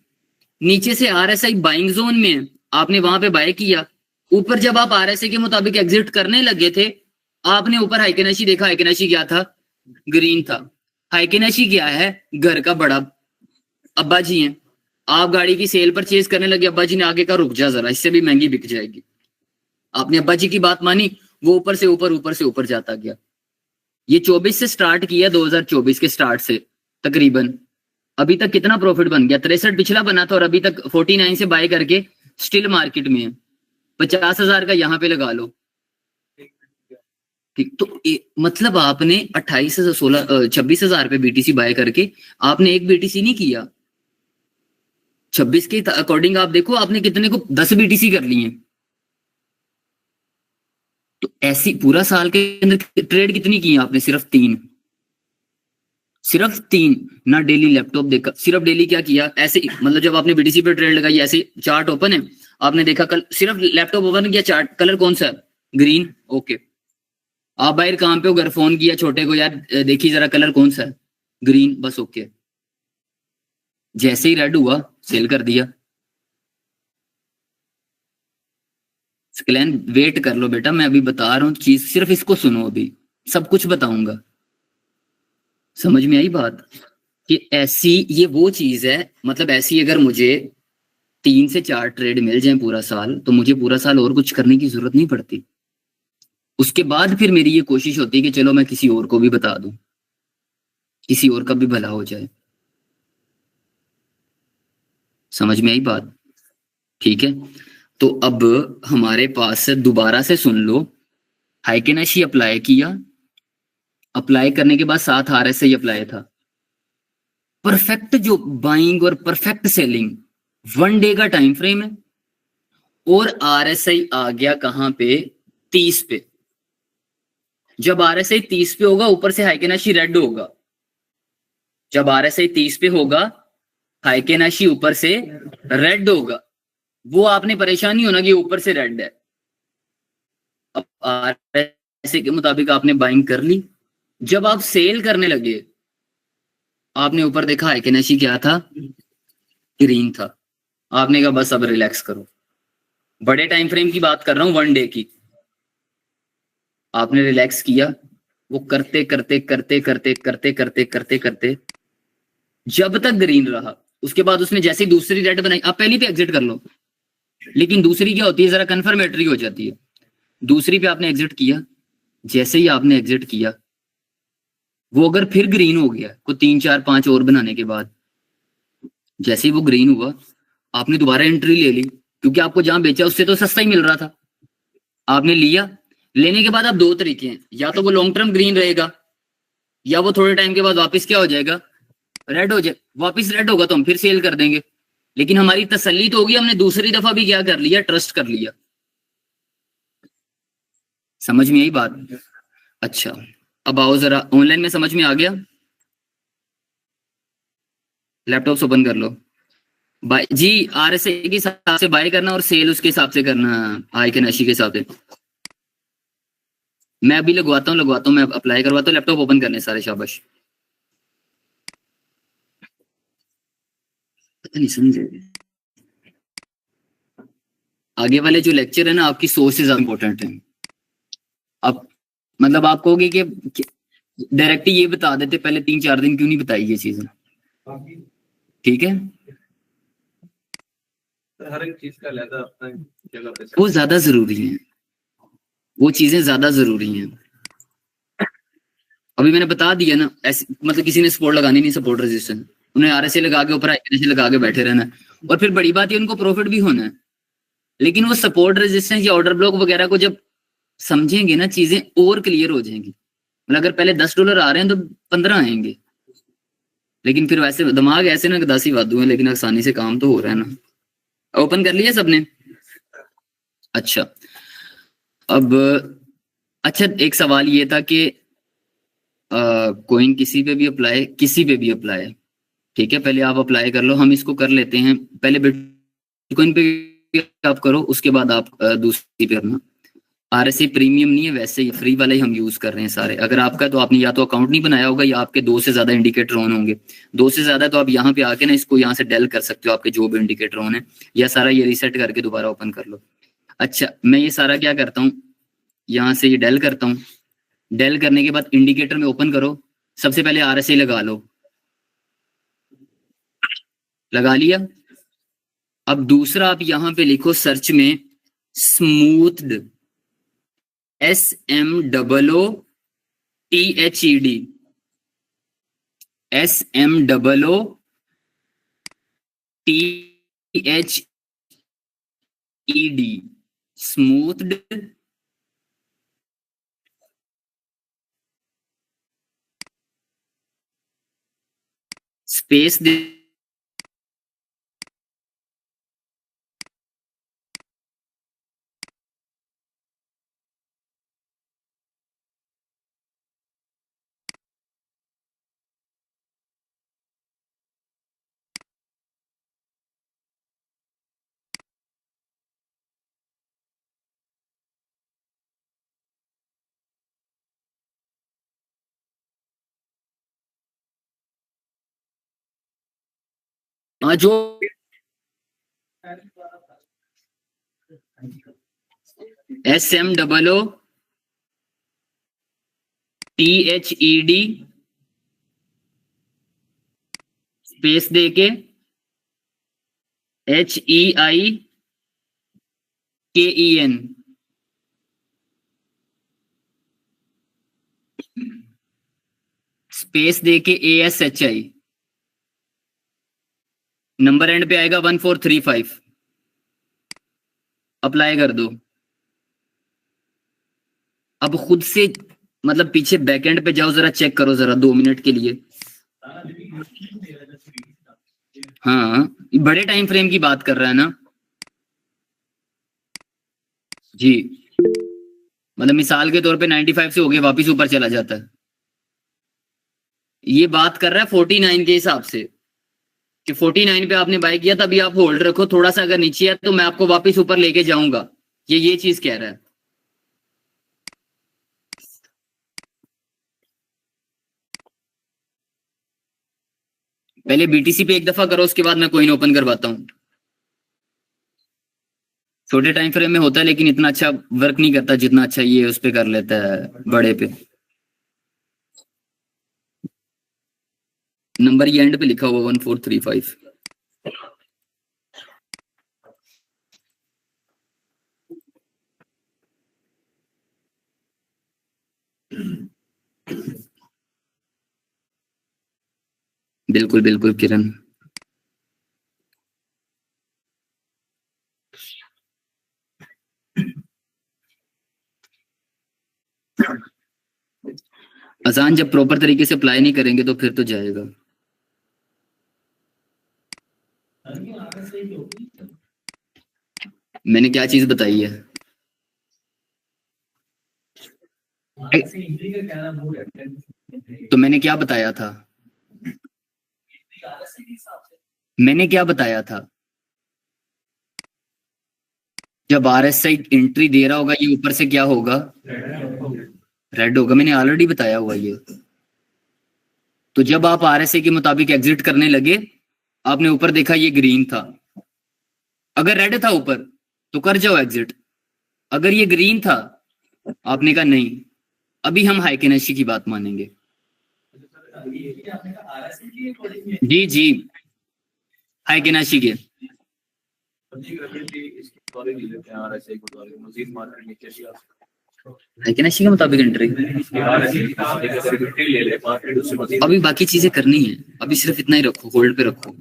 नीचे से आरएसआई बाइंग जोन में है, आपने वहां पे बाय किया, ऊपर जब आप आरएसआई के मुताबिक एग्जिट करने लगे थे, आपने ऊपर हाइकेनेशी देखा, हाइकेनेशी क्या था, ग्रीन था। हाइकेनेशी क्या है, घर का बड़ा अब्बा जी हैं, आप गाड़ी की सेल परचेज करने लगे, अब्बा जी ने आगे का रुक जा जरा, इससे भी महंगी बिक जाएगी। आपने अब्बा जी की बात मानी, वो ऊपर से ऊपर जाता गया। ये 24 से स्टार्ट किया, 2024 के स्टार्ट से तकरीबन अभी तक कितना प्रॉफिट बन गया, 63 पिछला बना था और अभी तक 49 से बाय करके स्टिल मार्केट में है। 50,000 का यहाँ पे लगा लो, ठीक। तो मतलब आपने 28 से 26,000 पे बीटीसी बाय करके आपने एक बीटीसी नहीं किया, 26 के अकॉर्डिंग आप देखो आपने कितने को 10 बीटीसी कर लिए। तो ऐसी पूरा साल के अंदर ट्रेड कितनी की आपने, सिर्फ 3, सिर्फ 3। ना डेली लैपटॉप देखा, सिर्फ डेली क्या किया ऐसे, मतलब जब आपने बीटीसी पे ट्रेड लगाई ऐसे चार्ट ओपन है, आपने देखा कल सिर्फ लैपटॉप ओपन किया, चार्ट कलर कौन सा है, ग्रीन, ओके। आप बाहर काम पे हो, घर फोन किया छोटे को, यार देखिए जरा कलर कौन सा है, ग्रीन, बस ओके। जैसे ही रेड हुआ सेल कर दिया। स्कैन वेट कर लो बेटा, मैं अभी बता रहा हूँ चीज, सिर्फ इसको सुनो, अभी सब कुछ बताऊंगा। समझ में आई बात, कि ऐसी ये वो चीज है, मतलब ऐसी अगर मुझे 3 से 4 ट्रेड मिल जाए पूरा साल, तो मुझे पूरा साल और कुछ करने की जरूरत नहीं पड़ती। उसके बाद फिर मेरी ये कोशिश होती है कि चलो मैं किसी और को भी बता दूं, किसी और का भी भला हो जाए। समझ में आई बात, ठीक है। तो अब हमारे पास दोबारा से सुन लो, हाइकेनेशी अप्लाई किया, अप्लाई करने के बाद 7 आरएसआई अप्लाई था, परफेक्ट जो बाइंग और परफेक्ट सेलिंग, 1 डे का टाइम फ्रेम है, और आरएसआई आ गया कहां पे, 30 पे। जब आरएसआई 30 पे होगा ऊपर से हाइकेनेशी रेड होगा, जब आरएसआई 30 पे होगा हाइकेनेशी ऊपर से रेड होगा, वो आपने परेशान नहीं होना कि ऊपर से रेड है। अब आरएसआई के मुताबिक आपने बाइंग कर ली, जब आप सेल करने लगे आपने ऊपर देखा हाइकेनेशी क्या था, ग्रीन था, आपने कहा बस अब रिलैक्स करो। बड़े टाइम फ्रेम की बात कर रहा हूं, 1 डे की। आपने रिलैक्स किया, वो करते करते करते करते करते करते करते करते जब तक ग्रीन रहा, उसके बाद उसने जैसे ही दूसरी रेड बनाई, आप पहली पे एग्जिट कर लो, लेकिन दूसरी क्या होती है जरा कन्फर्मेटरी हो जाती है। दूसरी पे आपने एग्जिट किया, जैसे ही आपने एग्जिट किया, वो अगर फिर ग्रीन हो गया को 3 4 5 और बनाने के बाद, जैसे ही वो ग्रीन हुआ आपने दोबारा एंट्री ले ली, क्योंकि आपको जहां बेचा उससे तो सस्ता ही मिल रहा था, आपने लिया। लेने के बाद आप 2 तरीके हैं, या तो वो लॉन्ग टर्म ग्रीन रहेगा, या वो थोड़े टाइम के बाद वापस क्या हो जाएगा, रेड हो जाए। वापस रेड होगा तो हम फिर सेल कर देंगे, लेकिन हमारी तसल्ली तो होगी, हमने दूसरी दफा भी क्या कर लिया, ट्रस्ट कर लिया। समझ में आई बात, अच्छा। अब आओ जरा ऑनलाइन में, समझ में आ गया, लैपटॉप ओपन कर लो। बाय जी, आरएसए के हिसाब से बाय करना और सेल उसके हिसाब से करना, आई के नशी के हिसाब से। मैं अभी लगवाता हूँ, मैं अप्लाई करवाता हूँ, लैपटॉप ओपन करने सारे, शाबाश। पता नहीं समझे, आगे वाले जो लेक्चर है ना आपकी सोच से ज्यादा इंपॉर्टेंट है। अब मतलब आप कहोगे कि डायरेक्ट ये बता देते पहले 3-4 दिन, क्यों नहीं बताई ये चीजें? ठीक है, हर एक चीज का लहदा अपना जगह पे वो ज्यादा जरूरी है, वो चीजें ज्यादा जरूरी हैं। अभी मैंने बता दिया ना, ऐसे मतलब किसी ने सपोर्ट लगानी नहीं, सपोर्ट रेजिस्टेंस उन्हें आरएसए लगा के ऊपर आईएनएसए लगा के बैठे रहना है। और फिर बड़ी बात है उनको प्रॉफिट भी होना है, लेकिन वो सपोर्ट रेजिस्टेंस या ऑर्डर ब्लॉक वगैरह को जब समझेंगे ना, चीजें और क्लियर हो जाएंगी। मतलब अगर पहले $10 आ रहे हैं तो 15 आएंगे, लेकिन फिर वैसे दिमाग ऐसे ना दासी वादू है, लेकिन आसानी से काम तो हो रहा है ना। ओपन कर लिया सबने? अच्छा, अब अच्छा एक सवाल ये था कि कोइन किसी पे भी अप्लाई, किसी पे भी अप्लाई, ठीक है, पहले आप अप्लाई कर लो, हम इसको कर लेते हैं। पहले बिटकॉइन पे आप करो, उसके बाद आप दूसरी पे करना। आरएसए प्रीमियम नहीं है, वैसे ही फ्री वाला ही हम यूज कर रहे हैं सारे। अगर आपका तो आपने या तो अकाउंट नहीं बनाया होगा या आपके 2 से ज्यादा इंडिकेटर ऑन होंगे। 2 से ज्यादा तो आप यहाँ पे आके ना इसको यहाँ से डेल कर सकते हो, आपके जो भी इंडिकेटर ऑन है, या सारा ये रीसेट करके दोबारा ओपन कर लो। अच्छा, मैं ये सारा क्या करता हूँ, यहाँ से ये डेल करता हूँ। डेल करने के बाद इंडिकेटर में ओपन करो, सबसे पहले आरएसए लगा लो। लगा लिया? अब दूसरा आप यहाँ पे लिखो सर्च में स्मूथड, SMOOTHED, SMOOTHED, स्मूथड स्पेस दे जो SMOOTHED स्पेस दे के HEIKEN, स्पेस दे के ASHI, नंबर एंड पे आएगा 1435, अप्लाई कर दो। अब खुद से मतलब पीछे बैकएंड पे जाओ, जरा चेक करो जरा 2 मिनट के लिए। हाँ, बड़े टाइम फ्रेम की बात कर रहा है ना जी, मतलब मिसाल के तौर पे 95 से हो गए, वापिस ऊपर चला जाता है। ये बात कर रहा है 49 के हिसाब से कि 49 पे आपने बाय किया, तभी आप होल्ड रखो, थोड़ा सा अगर नीचे है तो मैं आपको वापस ऊपर लेके जाऊंगा, ये चीज कह रहा है। पहले बीटीसी पे एक दफा करो, उसके बाद मैं कोइन ओपन करवाता हूँ। छोटे टाइम फ्रेम में होता है, लेकिन इतना अच्छा वर्क नहीं करता जितना अच्छा ये उस पे कर लेता है, बड़े पे। नंबर ये एंड पे लिखा हुआ 1435। बिल्कुल बिल्कुल किरण। आसान, जब प्रॉपर तरीके से अप्लाई नहीं करेंगे तो फिर तो जाएगा। मैंने क्या चीज बताई है? तो मैंने क्या बताया था? मैंने क्या बताया था? जब आरएसआई एंट्री दे रहा होगा, ये ऊपर से क्या होगा? रेड होगा, मैंने ऑलरेडी बताया हुआ ये। तो जब आप आरएसए के मुताबिक एग्जिट करने लगे, आपने ऊपर देखा ये ग्रीन था, अगर रेड था ऊपर तो कर जाओ एग्जिट। अगर ये ग्रीन था, आपने कहा नहीं, अभी हम हाइकेनेशी की बात मानेंगे। जी जी, हाइकेनेशी के हाइकेनेशी के मुताबिक एंट्री। अभी बाकी चीजें करनी है, अभी सिर्फ इतना ही रखो, होल्ड पे रखो।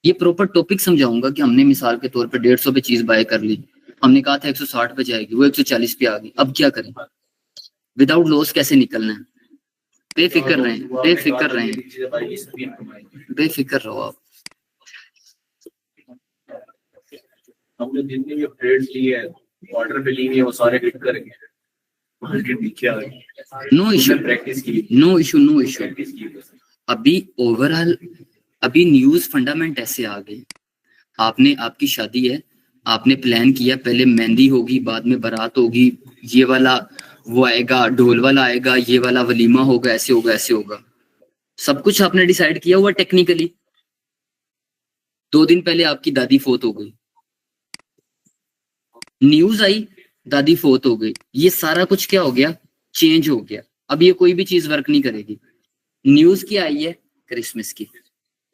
ये प्रॉपर टॉपिक समझाऊंगा कि हमने मिसाल के तौर पे 150 पे चीज बाय कर ली, हमने कहा था 160 पे जाएगी, वो 140 पे आ गई, अब क्या करें? विदाउट लॉस कैसे निकलना है? बेफिक्र रहें, बेफिक्र रहें, बेफिक्र रहो आप। हमने जितने भी ट्रेड्स लिए हैं, ऑर्डर पे लिए हैं, वो सारे हिट करेंगे। No issue, no issue, no issue. अभी ओवरऑल अभी न्यूज फंडामेंट ऐसे आ गए, आपने, आपकी शादी है, आपने प्लान किया पहले मेहंदी होगी, बाद में बारात होगी, ये वाला वो आएगा, ढोल वाला आएगा, ये वाला वलीमा होगा, ऐसे होगा, ऐसे होगा, सब कुछ आपने डिसाइड किया हुआ टेक्निकली। 2 दिन पहले आपकी दादी फोत हो गई, न्यूज आई दादी फोत हो गई, ये सारा कुछ क्या हो गया? चेंज हो गया। अब ये कोई भी चीज वर्क नहीं करेगी। न्यूज क्या आई है? क्रिसमस की।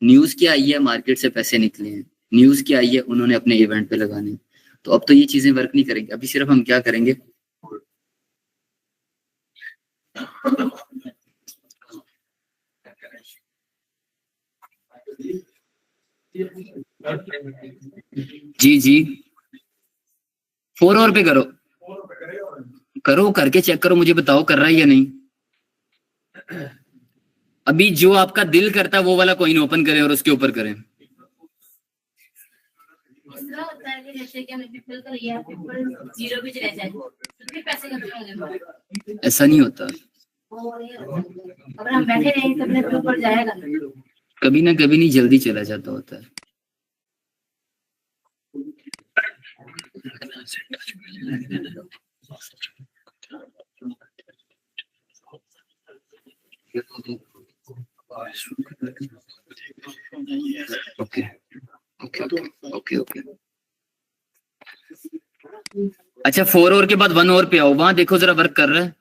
न्यूज क्या आई है? मार्केट से पैसे निकले हैं। न्यूज क्या आई है? उन्होंने अपने इवेंट पे लगाने। तो अब तो ये चीजें वर्क नहीं करेंगी, अभी सिर्फ हम क्या करेंगे? जी जी, 4 और पे करो, करो, करके चेक करो, मुझे बताओ कर रहा है या नहीं। अभी जो आपका दिल करता है वो वाला कॉइन ओपन करें और उसके ऊपर करें। ऐसा नहीं होता, अगर हम बैठे रहेंगे तो अपने ऊपर जाएगा, कभी ना कभी नहीं जल्दी चला जाता होता है। Okay okay okay okay. अच्छा, 4 और के बाद 1 और पे आओ, वहां देखो जरा वर्क कर रहा है।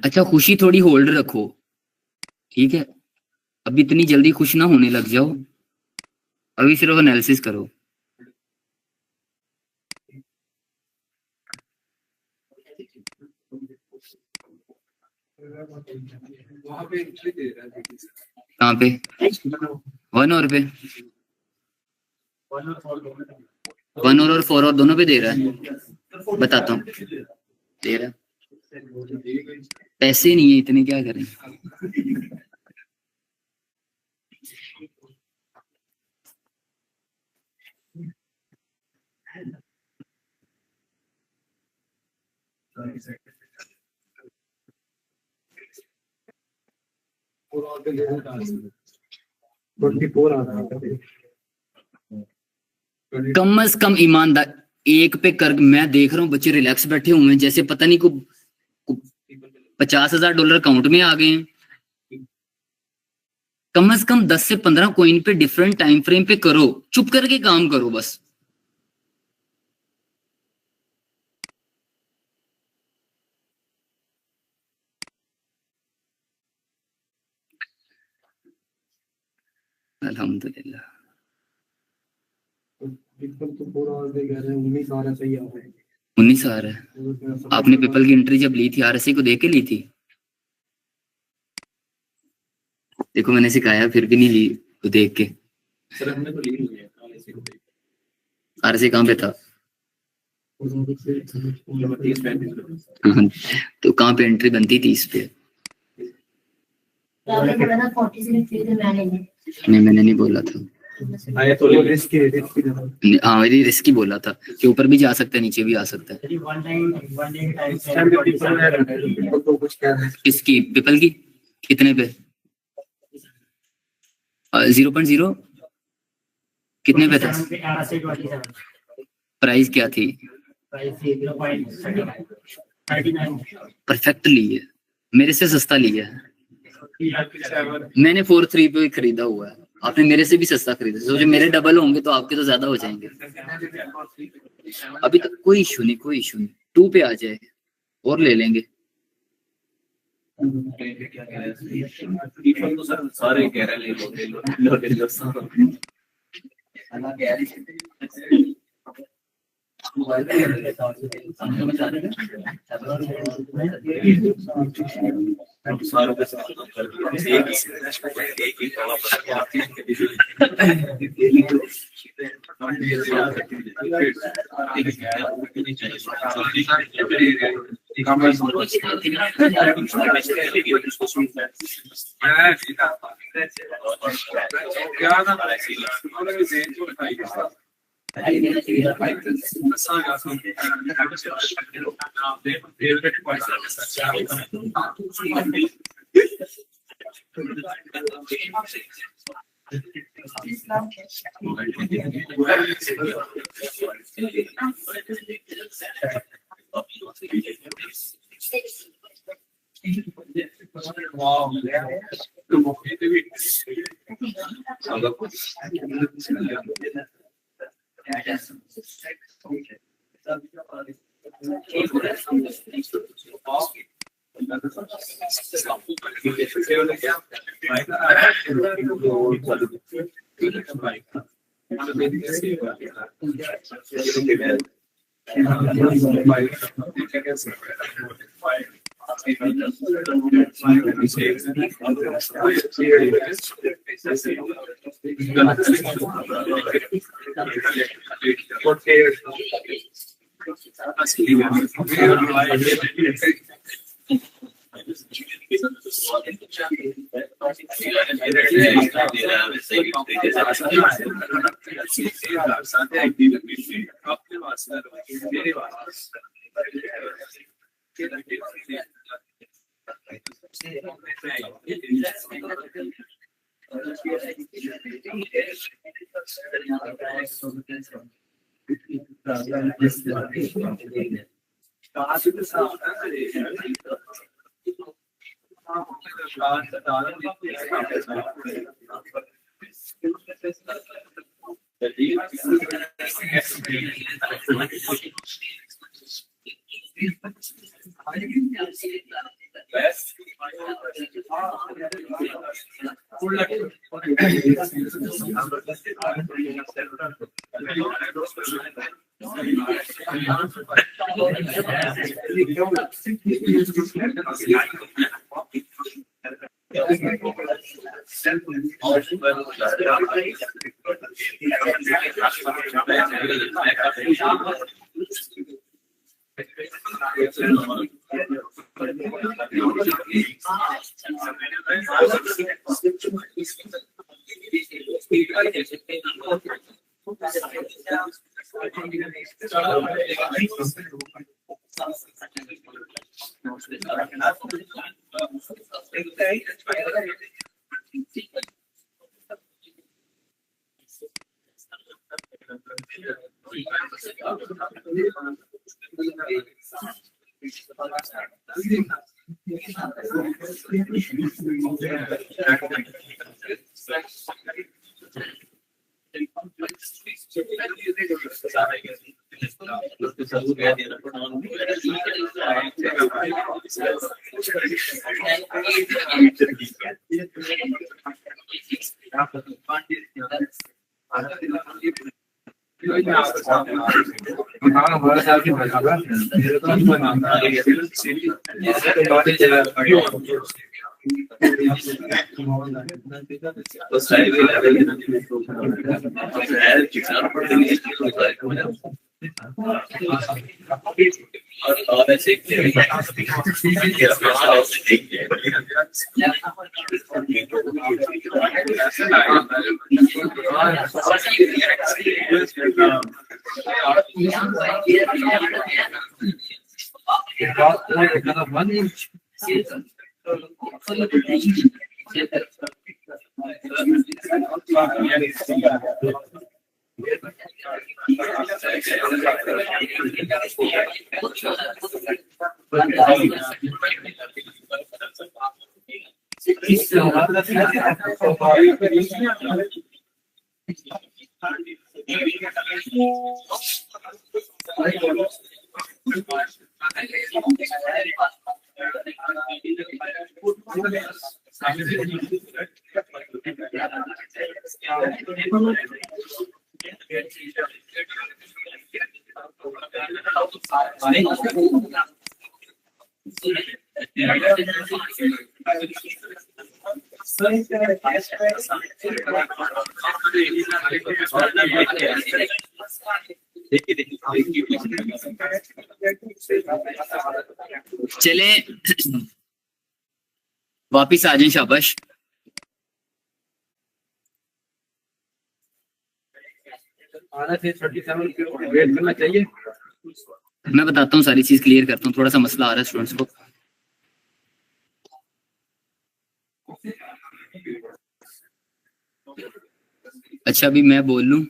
अच्छा, खुशी थोड़ी होल्ड रखो, ठीक है? अभी इतनी जल्दी खुश ना होने लग जाओ, अभी सिर्फ एनालिसिस करो। कहाँ पे? 1 और पे, 1 और 4 और दोनों पे दे रहा है, बताता हूँ, दे रहा है। पैसे नहीं है इतने, क्या करें? कम से कम ईमानदार एक पे कर। मैं देख रहा हूँ बच्चे रिलैक्स बैठे हुए हैं, जैसे पता नहीं को $50,000 अकाउंट में आ गए हैं। कम से कम 10 से 15 कॉइन पे डिफरेंट टाइम फ्रेम पे करो, चुप करके काम करो बस। अल्हम्दुलिल्लाह। 19 आ रहा है। आपने पीपल की एंट्री जब ली थी आरएसए को देख के ली थी? देखो मैंने सिखाया फिर भी नहीं ली तो देख के। सर हमने तो ली नहीं है आरएसए कहाँ पे था? तो कहाँ पे एंट्री बनती थी इस पे? नहीं मैंने नहीं बोला था, हाँ मेरी रिस्की बोला था कि ऊपर भी जा सकता है नीचे भी आ सकता है। इसकी पीपल की कितने पे? 0.0 कितने पे था? प्राइस क्या थी? परफेक्ट ली है, मेरे से सस्ता लिया है। मैंने 4.3 पे खरीदा हुआ है। आपने मेरे से भी सस्ता खरीदा, तो जो मेरे डबल होंगे तो आपके तो ज्यादा हो जाएंगे। अभी तक कोई इशू नहीं, कोई इशू नहीं, 2 पे आ जाए और ले लेंगे। तो सर सारे कह रहे ले लो ले लो ले लो ले लो सारों के साथ चले वापिस आ जाएं, शाबाश। वेट करना चाहिए। मैं बताता हूँ, सारी चीज क्लियर करता हूँ, थोड़ा सा मसला आ रहा है स्टूडेंट्स को। अच्छा अभी मैं बोल लूं।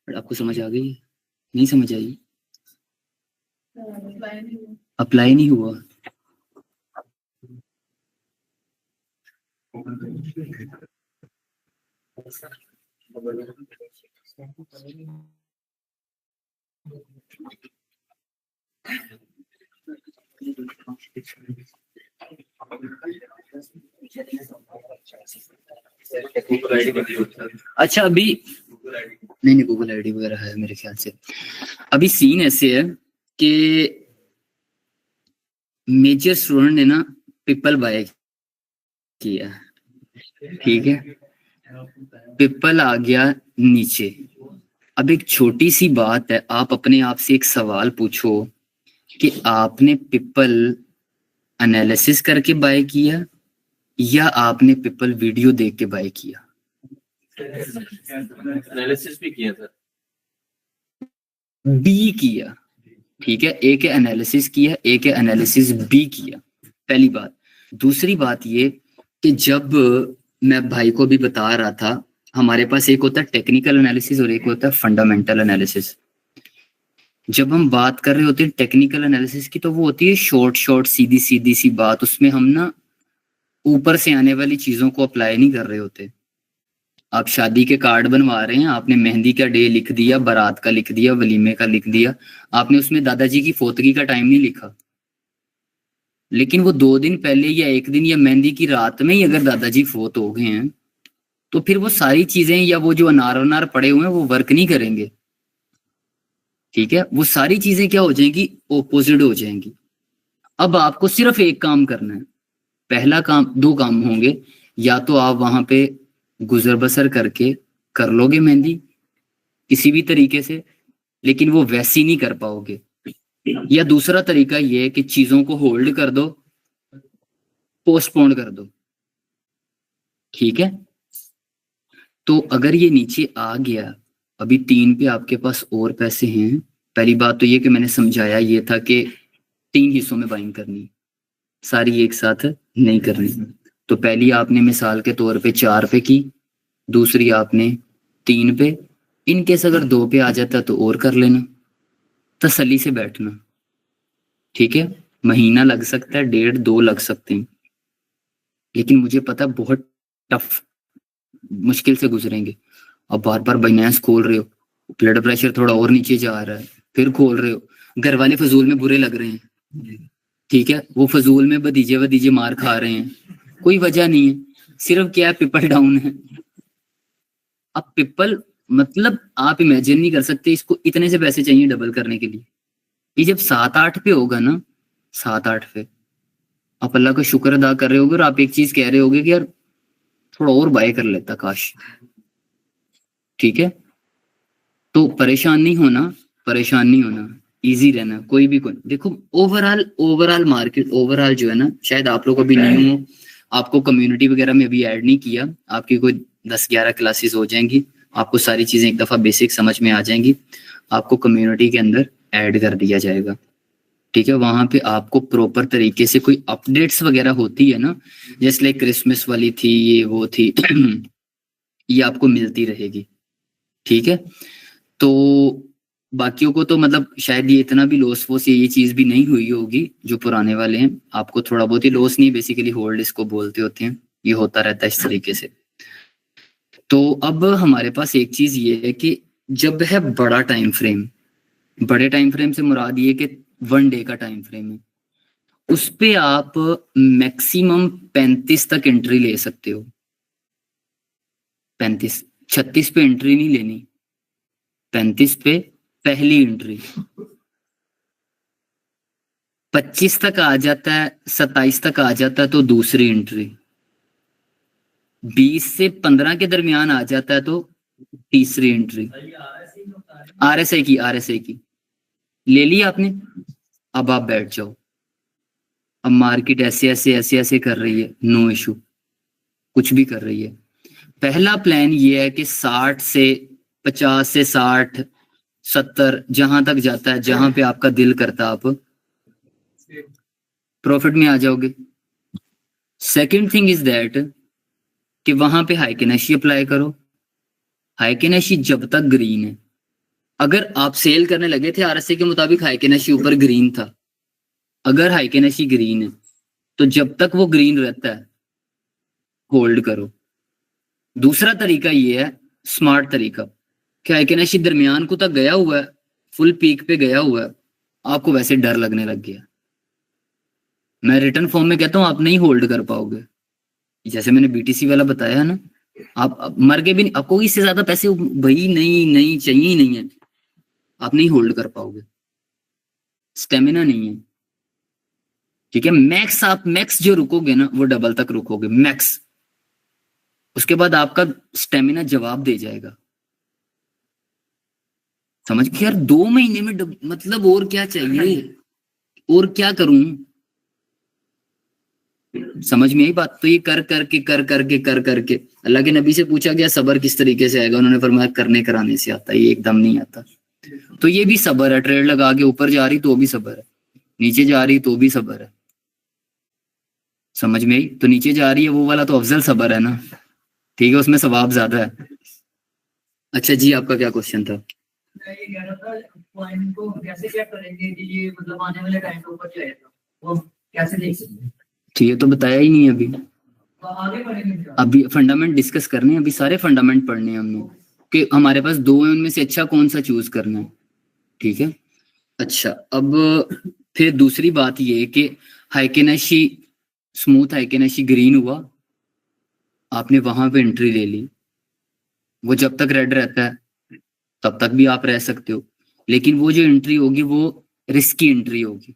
आपको समझ आ गई? नहीं समझ आई? अप्लाई नहीं हुआ। अच्छा अभी नहीं गूगल आईडी वगैरह है मेरे ख्याल से। अभी सीन ऐसे है कि मेजर स्टूडेंट ने ना पिपल बाय किया, ठीक है, पिपल आ गया नीचे। अब एक छोटी सी बात है, आप अपने आप से एक सवाल पूछो कि आपने पिपल एनालिसिस करके बाय किया या आपने पिपल वीडियो देख के बाय किया? एनालिसिस भी किया सर। बी किया, ठीक है, एक है एनालिसिस किया, एक है एनालिसिस बी किया, पहली बात। दूसरी बात ये कि जब मैं भाई को भी बता रहा था, हमारे पास एक होता है टेक्निकल एनालिसिस और एक होता है फंडामेंटल एनालिसिस। जब हम बात कर रहे होते हैं टेक्निकल एनालिसिस की, तो वो होती है शॉर्ट सीधी सी बात, उसमें हम ना ऊपर से आने वाली चीजों को अप्लाई नहीं कर रहे होते। आप शादी के कार्ड बनवा रहे हैं, आपने मेहंदी का डे लिख दिया, बारात का लिख दिया, वलीमे का लिख दिया, आपने उसमें दादाजी की फोतगी का टाइम नहीं लिखा। लेकिन वो 2 दिन पहले या 1 दिन या मेहंदी की रात में ही अगर दादाजी फोत हो गए हैं, तो फिर वो सारी चीजें या वो जो अनार पड़े हुए हैं वो वर्क नहीं करेंगे, ठीक है। वो सारी चीजें क्या हो जाएंगी, ओपोजिट हो जाएंगी। अब आपको सिर्फ एक काम करना है, पहला काम, 2 काम होंगे, या तो आप वहां पे गुजर बसर करके कर लोगे मेहंदी किसी भी तरीके से, लेकिन वो वैसी नहीं कर पाओगे। या दूसरा तरीका ये है कि चीजों को होल्ड कर दो, पोस्टपोन कर दो, ठीक है। तो अगर ये नीचे आ गया, अभी 3 पे आपके पास और पैसे हैं। पहली बात तो ये कि मैंने समझाया ये था कि 3 हिस्सों में बाइंग करनी, सारी एक साथ नहीं करनी। तो पहली आपने मिसाल के तौर पे 4 पे की, दूसरी आपने 3 पे, इनकेस अगर 2 पे आ जाता तो और कर लेना, तसल्ली से बैठना, ठीक है। महीना लग सकता है, 1.5-2 लग सकते हैं, लेकिन मुझे पता है बहुत टफ, मुश्किल से गुजरेंगे। अब बार बार बाइनेंस खोल रहे हो, ब्लड प्रेशर थोड़ा और नीचे जा रहा है, फिर खोल रहे हो, घर वाले फजूल में बुरे लग रहे हैं, ठीक है, वो फजूल में भतीजे मार खा रहे हैं, कोई वजह नहीं है, सिर्फ क्या है, पिपल डाउन है। अब पिपल मतलब आप इमेजिन नहीं कर सकते, इसको इतने से पैसे चाहिए डबल करने के लिए। ये जब 7-8 पे होगा ना, 7-8 पे आप अल्लाह का शुक्र अदा कर रहे होगे और आप एक चीज कह रहे होगे कि यार थोड़ा और बाय कर लेता काश, ठीक है। तो परेशान नहीं होना, इजी रहना, कोई देखो ओवरऑल मार्केट, ओवरऑल जो है ना, शायद आप लोग अभी न्यू हो, आपको कम्युनिटी वगैरह में अभी ऐड नहीं किया, आपकी कोई 10-11 क्लासेस हो जाएंगी, आपको सारी चीजें एक दफा बेसिक समझ में आ जाएंगी, आपको कम्युनिटी के अंदर ऐड कर दिया जाएगा, ठीक है, वहां पे आपको प्रॉपर तरीके से कोई अपडेट्स वगैरह होती है ना, जैसे लाइक क्रिसमस वाली थी, ये वो थी ये आपको मिलती रहेगी। ठीक है, तो बाकियों को तो मतलब शायद ये इतना भी लॉस वॉस ये चीज भी नहीं हुई होगी जो पुराने वाले हैं। आपको थोड़ा बहुत ही लॉस नहीं, बेसिकली होल्ड इसको बोलते होते हैं, ये होता रहता है इस तरीके से। तो अब हमारे पास एक चीज ये है कि जब है बड़ा टाइम फ्रेम, बड़े टाइम फ्रेम से मुराद ये कि 1 डे का टाइम फ्रेम है, उस पे आप मैक्सिमम 35 तक एंट्री ले सकते हो। 35, 36 पे एंट्री नहीं लेनी, 35 पे पहली एंट्री। 25 तक आ जाता है, 27 तक आ जाता है तो दूसरी एंट्री। 20 से 15 के दरमियान आ जाता है तो तीसरी एंट्री। आरएसआई की ले ली आपने, अब आप बैठ जाओ। अब मार्केट ऐसे ऐसे ऐसे ऐसे कर रही है, नो इशू, कुछ भी कर रही है। पहला प्लान ये है कि 60 से 50 से 60 70 जहां तक जाता है, जहां पे आपका दिल करता है, आप प्रॉफिट में आ जाओगे। सेकंड थिंग इज दैट कि वहां पे हाइकेनेशी अप्लाई करो। हाइकेनेशी जब तक ग्रीन है, अगर आप सेल करने लगे थे आरएसए के मुताबिक, हाइकेनेशी ऊपर ग्रीन था, अगर हाइकेनेशी ग्रीन है तो जब तक वो ग्रीन रहता है होल्ड करो। दूसरा तरीका ये है, स्मार्ट तरीका, कि हाइकेनेशी दरमियान को तक गया हुआ है, फुल पीक पे गया हुआ है, आपको वैसे डर लगने लग गया, मैं रिटर्न फॉर्म में कहता हूं आप नहीं होल्ड कर पाओगे। जैसे मैंने बीटीसी वाला बताया ना, आप मर के भी नहीं, आपको इससे ज्यादा पैसे भाई नहीं चाहिए ही नहीं है, आप नहीं होल्ड कर पाओगे, स्टेमिना नहीं है। ठीक है, आप मैक्स जो रुकोगे ना वो डबल तक रुकोगे मैक्स, उसके बाद आपका स्टेमिना जवाब दे जाएगा। समझ के यार, 2 महीने में मतलब और क्या चाहिए, और क्या करूं, समझ में आई बात। तो ये कर करके अल्लाह के नबी से पूछा गया सबर किस तरीके से आएगा, उन्होंने फरमाया करने कराने से आता है, ये एकदम नहीं आता। तो ये भी सबर है, ट्रेड लगा के ऊपर जा रही तो भी सबर है, नीचे जा रही तो भी सबर है। समझ में आई, तो नीचे जा रही है वो वाला तो अफजल सबर है ना, ठीक है, उसमें सवाब ज्यादा है। अच्छा जी, आपका क्या क्वेश्चन था? मैं ये कह रहा था पॉइंट को कैसे चेक करेंगे कि ये मतलब आने वाले टाइम पे ऊपर जाएगा, वो कैसे देख सकते हैं? तो ये तो बताया ही नहीं है अभी, आगे बढ़ेंगे, अभी फंडामेंट डिस्कस करने हैं, अभी सारे फंडामेंट पढ़ने हैं हमने, कि हमारे पास 2 है, उनमें से अच्छा कौन सा चूज करना है। ठीक है, अच्छा, अब फिर दूसरी बात ये कि हाइकेनेशी स्मूथ हाइकेनेशी ग्रीन हुआ, आपने वहां पे एंट्री ले ली, वो जब तक रेड रहता है तब तक भी आप रह सकते हो, लेकिन वो जो एंट्री होगी वो रिस्की एंट्री होगी।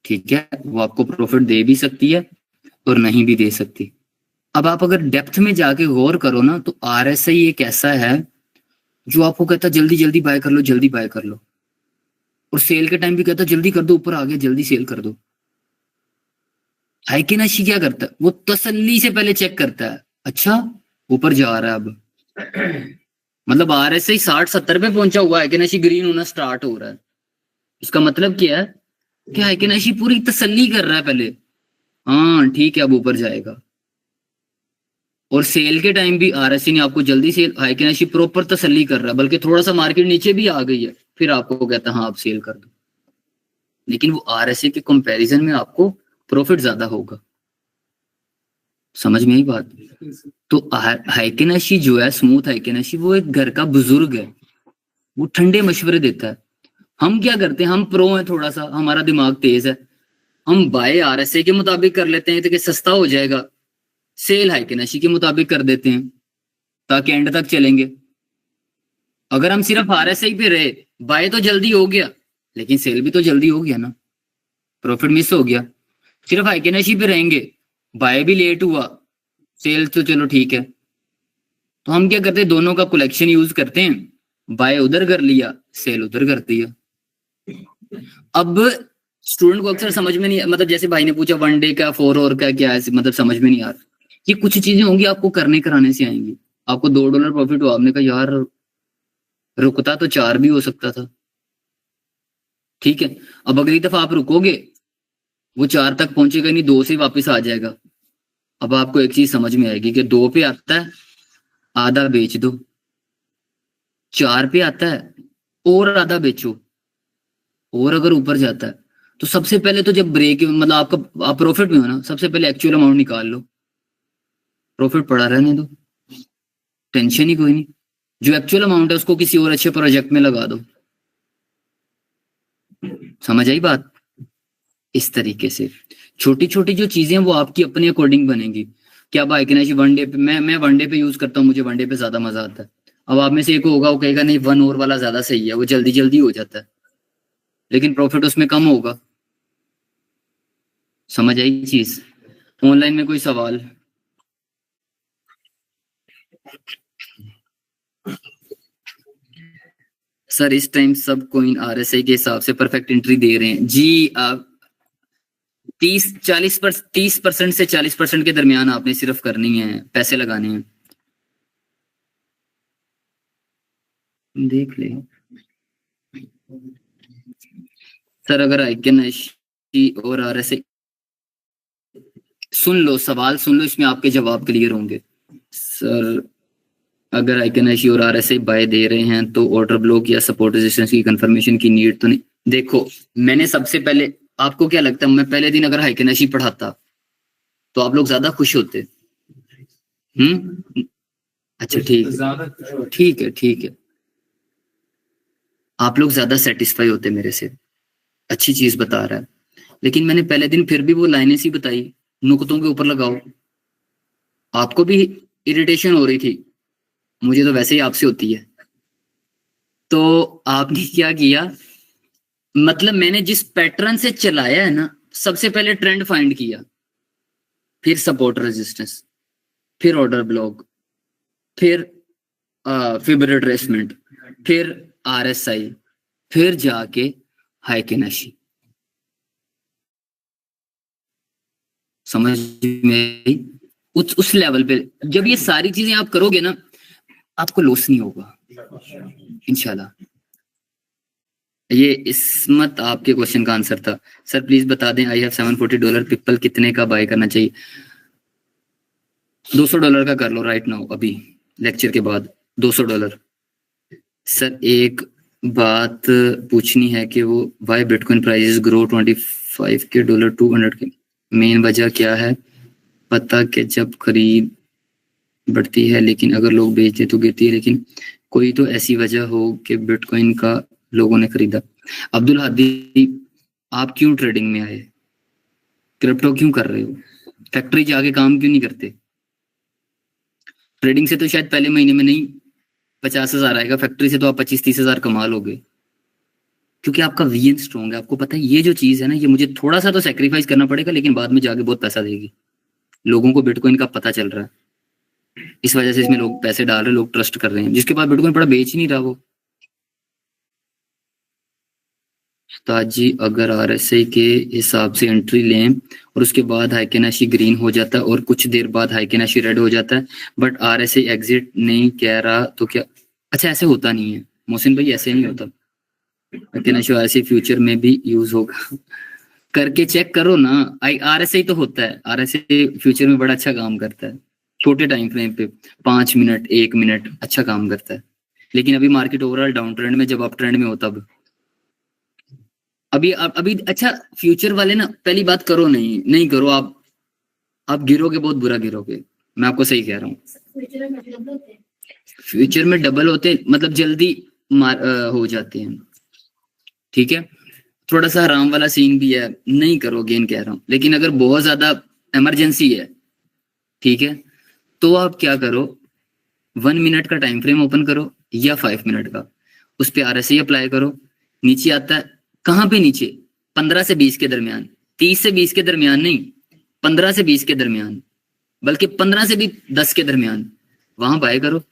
ठीक है, वो आपको प्रॉफिट दे भी सकती है और नहीं भी दे सकती। अब आप अगर डेप्थ में जाके गौर करो ना, तो आरएसआई एक ऐसा है जो आपको कहता है जल्दी जल्दी बाय कर लो, जल्दी बाय कर लो, और सेल के टाइम भी कहता है जल्दी कर दो, ऊपर आ गया जल्दी सेल कर दो। हाइकेनेशी क्या करता है, वो तसल्ली से पहले चेक करता है, अच्छा ऊपर जा रहा है अब, मतलब आरएसआई 60-70 पे पहुंचा हुआ है, हाइकेनेशी ग्रीन होना स्टार्ट हो रहा है, इसका मतलब क्या है कि हाइकेनेशी पूरी तसल्ली कर रहा है पहले, हाँ ठीक है अब ऊपर जाएगा। और सेल के टाइम भी आरएसआई ने आपको जल्दी सेल, हाइकेनेशी प्रॉपर तसल्ली कर रहा है, बल्कि थोड़ा सा मार्केट नीचे भी आ गई है फिर आपको कहता है हाँ आप सेल कर दो, लेकिन वो आरएसआई के कंपैरिजन में आपको प्रॉफिट ज्यादा होगा। समझ में आई बात? तो हाइकेनेशी जो है, स्मूथ हाइकेनेशी, वो एक घर का बुजुर्ग है, वो ठंडे मशवरे देता है। हम क्या करते हैं, हम प्रो हैं, थोड़ा सा हमारा दिमाग तेज है, हम बाय आरएसआई के मुताबिक कर लेते हैं तो सस्ता हो जाएगा, सेल हाइकेनेशी के मुताबिक कर देते हैं ताकि एंड तक चलेंगे। अगर हम सिर्फ आरएसआई पे रहे, बाय तो जल्दी हो गया लेकिन सेल भी तो जल्दी हो गया ना, प्रॉफिट मिस हो गया। सिर्फ हाइकेनेशी पे रहेंगे, बाय भी लेट हुआ, सेल तो चलो ठीक है, तो हम क्या करते हैं, दोनों का कलेक्शन यूज करते हैं, बाय उधर कर लिया, सेल उधर कर दिया। अब स्टूडेंट को अक्सर समझ में नहीं, मतलब जैसे भाई ने पूछा 1 डे का 4 और का क्या है, मतलब समझ में नहीं आ रहा। ये कुछ चीजें होंगी आपको करने कराने से आएंगी। आपको $2 प्रॉफिट हुआ, आपने कहा यार रुकता तो 4 भी हो सकता था, ठीक है, अब अगली दफा आप रुकोगे वो 4 तक पहुंचेगा नहीं, 2 से वापस आ जाएगा। अब आपको एक चीज समझ में आएगी कि 2 पे आता है आधा बेच दो, 4 पे आता है और आधा बेचो, और अगर ऊपर जाता है तो सबसे पहले तो जब ब्रेक मतलब आपका आप प्रॉफिट में हो ना, सबसे पहले एक्चुअल अमाउंट निकाल लो, प्रॉफिट पड़ा रहने दो, टेंशन ही कोई नहीं। जो एक्चुअल अमाउंट है उसको किसी और अच्छे प्रोजेक्ट में लगा दो। समझ आई बात? इस तरीके से छोटी छोटी जो चीजें वो आपकी अपने अकॉर्डिंग बनेंगी। क्या भाई कि नहीं वनडे पे मैं वनडे पे यूज करता हूँ, मुझे वनडे पे ज्यादा मजा आता है। अब आप में से एक होगा वो कहेगा नहीं 1 ओवर वाला ज्यादा सही है, वो जल्दी जल्दी हो जाता है लेकिन प्रॉफिट उसमें कम होगा। समझ आई चीज? ऑनलाइन में कोई सवाल? सर इस टाइम सब कॉइन आरएसआई के हिसाब से परफेक्ट एंट्री दे रहे हैं जी। 30% से 40% के दरमियान आपने सिर्फ करनी है, पैसे लगाने हैं। देख ले सर, अगर आइकन और आरएसआई सुन लो, सवाल सुन लो, इसमें आपके जवाब क्लियर होंगे। सर अगर आइकन और आरएसआई बाय दे रहे हैं तो ऑर्डर ब्लॉक या सपोर्ट रेजिस्टेंस की कंफर्मेशन की नीड तो नहीं। देखो मैंने सबसे पहले, आपको क्या लगता है मैं पहले दिन अगर हाइकनाशी पढ़ाता तो आप लोग ज्यादा खुश होते? अच्छा ठीक है ठीक है, आप लोग ज्यादा सेटिस्फाई होते मेरे से, अच्छी चीज बता रहा है। लेकिन मैंने पहले दिन फिर भी वो लाइनें सी बताई, नुक्तों के ऊपर लगाओ। आपको भी इरिटेशन हो रही थी, मुझे तो वैसे ही आपसे होती है। तो आपने क्या किया, मतलब मैंने जिस पैटर्न से चलाया है ना, सबसे पहले ट्रेंड फाइंड किया, फिर सपोर्ट रेजिस्टेंस, फिर ऑर्डर ब्लॉक, फिर फिब रिट्रेसमेंट, फिर आरएसआई, फिर जाके हाइकेनाशी। समझ में? उस लेवल पे जब ये सारी चीजें आप करोगे ना, आपको लॉस नहीं होगा इंशाल्लाह। ये इसमत आपके क्वेश्चन का आंसर था। सर प्लीज बता दें आई हैव $740 पिपल कितने का बाय करना चाहिए? $200 का कर लो राइट नाउ, अभी लेक्चर के बाद $200। सर एक बात पूछनी है कि वो वाई बिटकॉइन प्राइसेस ग्रो 25 के डॉलर 200 के, मेन वजह क्या है? पता कि जब खरीद बढ़ती है लेकिन अगर लोग बेचते तो गिरती है, लेकिन कोई तो ऐसी वजह हो कि बिटकॉइन का लोगों ने खरीदा। अब्दुल हादी आप क्यों ट्रेडिंग में आए? क्रिप्टो क्यों कर रहे हो? फैक्ट्री जाके काम क्यों नहीं करते? ट्रेडिंग से तो शायद पहले महीने में नहीं 50,000 आएगा, फैक्ट्री से तो आप 25-30 हजार कमा लोगे, क्योंकि आपका वीएन स्ट्रॉन्ग है। आपको पता है ये जो चीज है ना, ये मुझे थोड़ा सा तो सेक्रीफाइस करना पड़ेगा लेकिन बाद में जाके बहुत पैसा देगी। लोगों को बिटकॉइन का पता चल रहा है, इस वजह से इसमें लोग पैसे डाल रहे हैं, लोग ट्रस्ट कर रहे हैं। जिसके पास बिटकॉइन पड़ा बेच ही नहीं रहा वो। उस्ताद जी अगर आरएसआई के हिसाब से एंट्री लें और उसके बाद हाइकेनाशी ग्रीन हो जाता है और कुछ देर बाद हाइकेनाशी रेड हो जाता है बट आरएसआई एग्जिट नहीं कह रहा तो क्या? अच्छा ऐसे होता नहीं है मोहसिन भाई, ऐसे नहीं होता। हाइकेनाशी आरएसआई फ्यूचर में भी यूज होगा करके चेक करो ना। आरएसआई तो होता है, आरएसआई फ्यूचर में बड़ा अच्छा काम करता है, छोटे टाइम फ्रेम पे 5 मिनट 1 मिनट अच्छा काम करता है। लेकिन अभी मार्केट ओवरऑल डाउन ट्रेंड में, जब आप ट्रेंड में हो तब अभी अच्छा फ्यूचर वाले ना, पहली बात करो नहीं करो, आप गिरोगे, बहुत बुरा गिरोगे, मैं आपको सही कह रहा हूँ। फ्यूचर में डबल होते मतलब जल्दी हो जाते हैं, ठीक है। थोड़ा सा हराम वाला सीन भी है, नहीं करो गेन कह रहा हूँ। लेकिन अगर बहुत ज्यादा इमरजेंसी है, ठीक है, तो आप क्या करो, 1 मिनट का टाइम फ्रेम ओपन करो या 5 मिनट का, उस पर आरएसआई अप्लाई करो। नीचे आता है, कहाँ पे नीचे? 15 से 20 के दरमियान, 30 से 20 के दरमियान नहीं, 15 से 20 के दरमियान, बल्कि 15 से भी 10 के दरमियान, वहां बाय करो।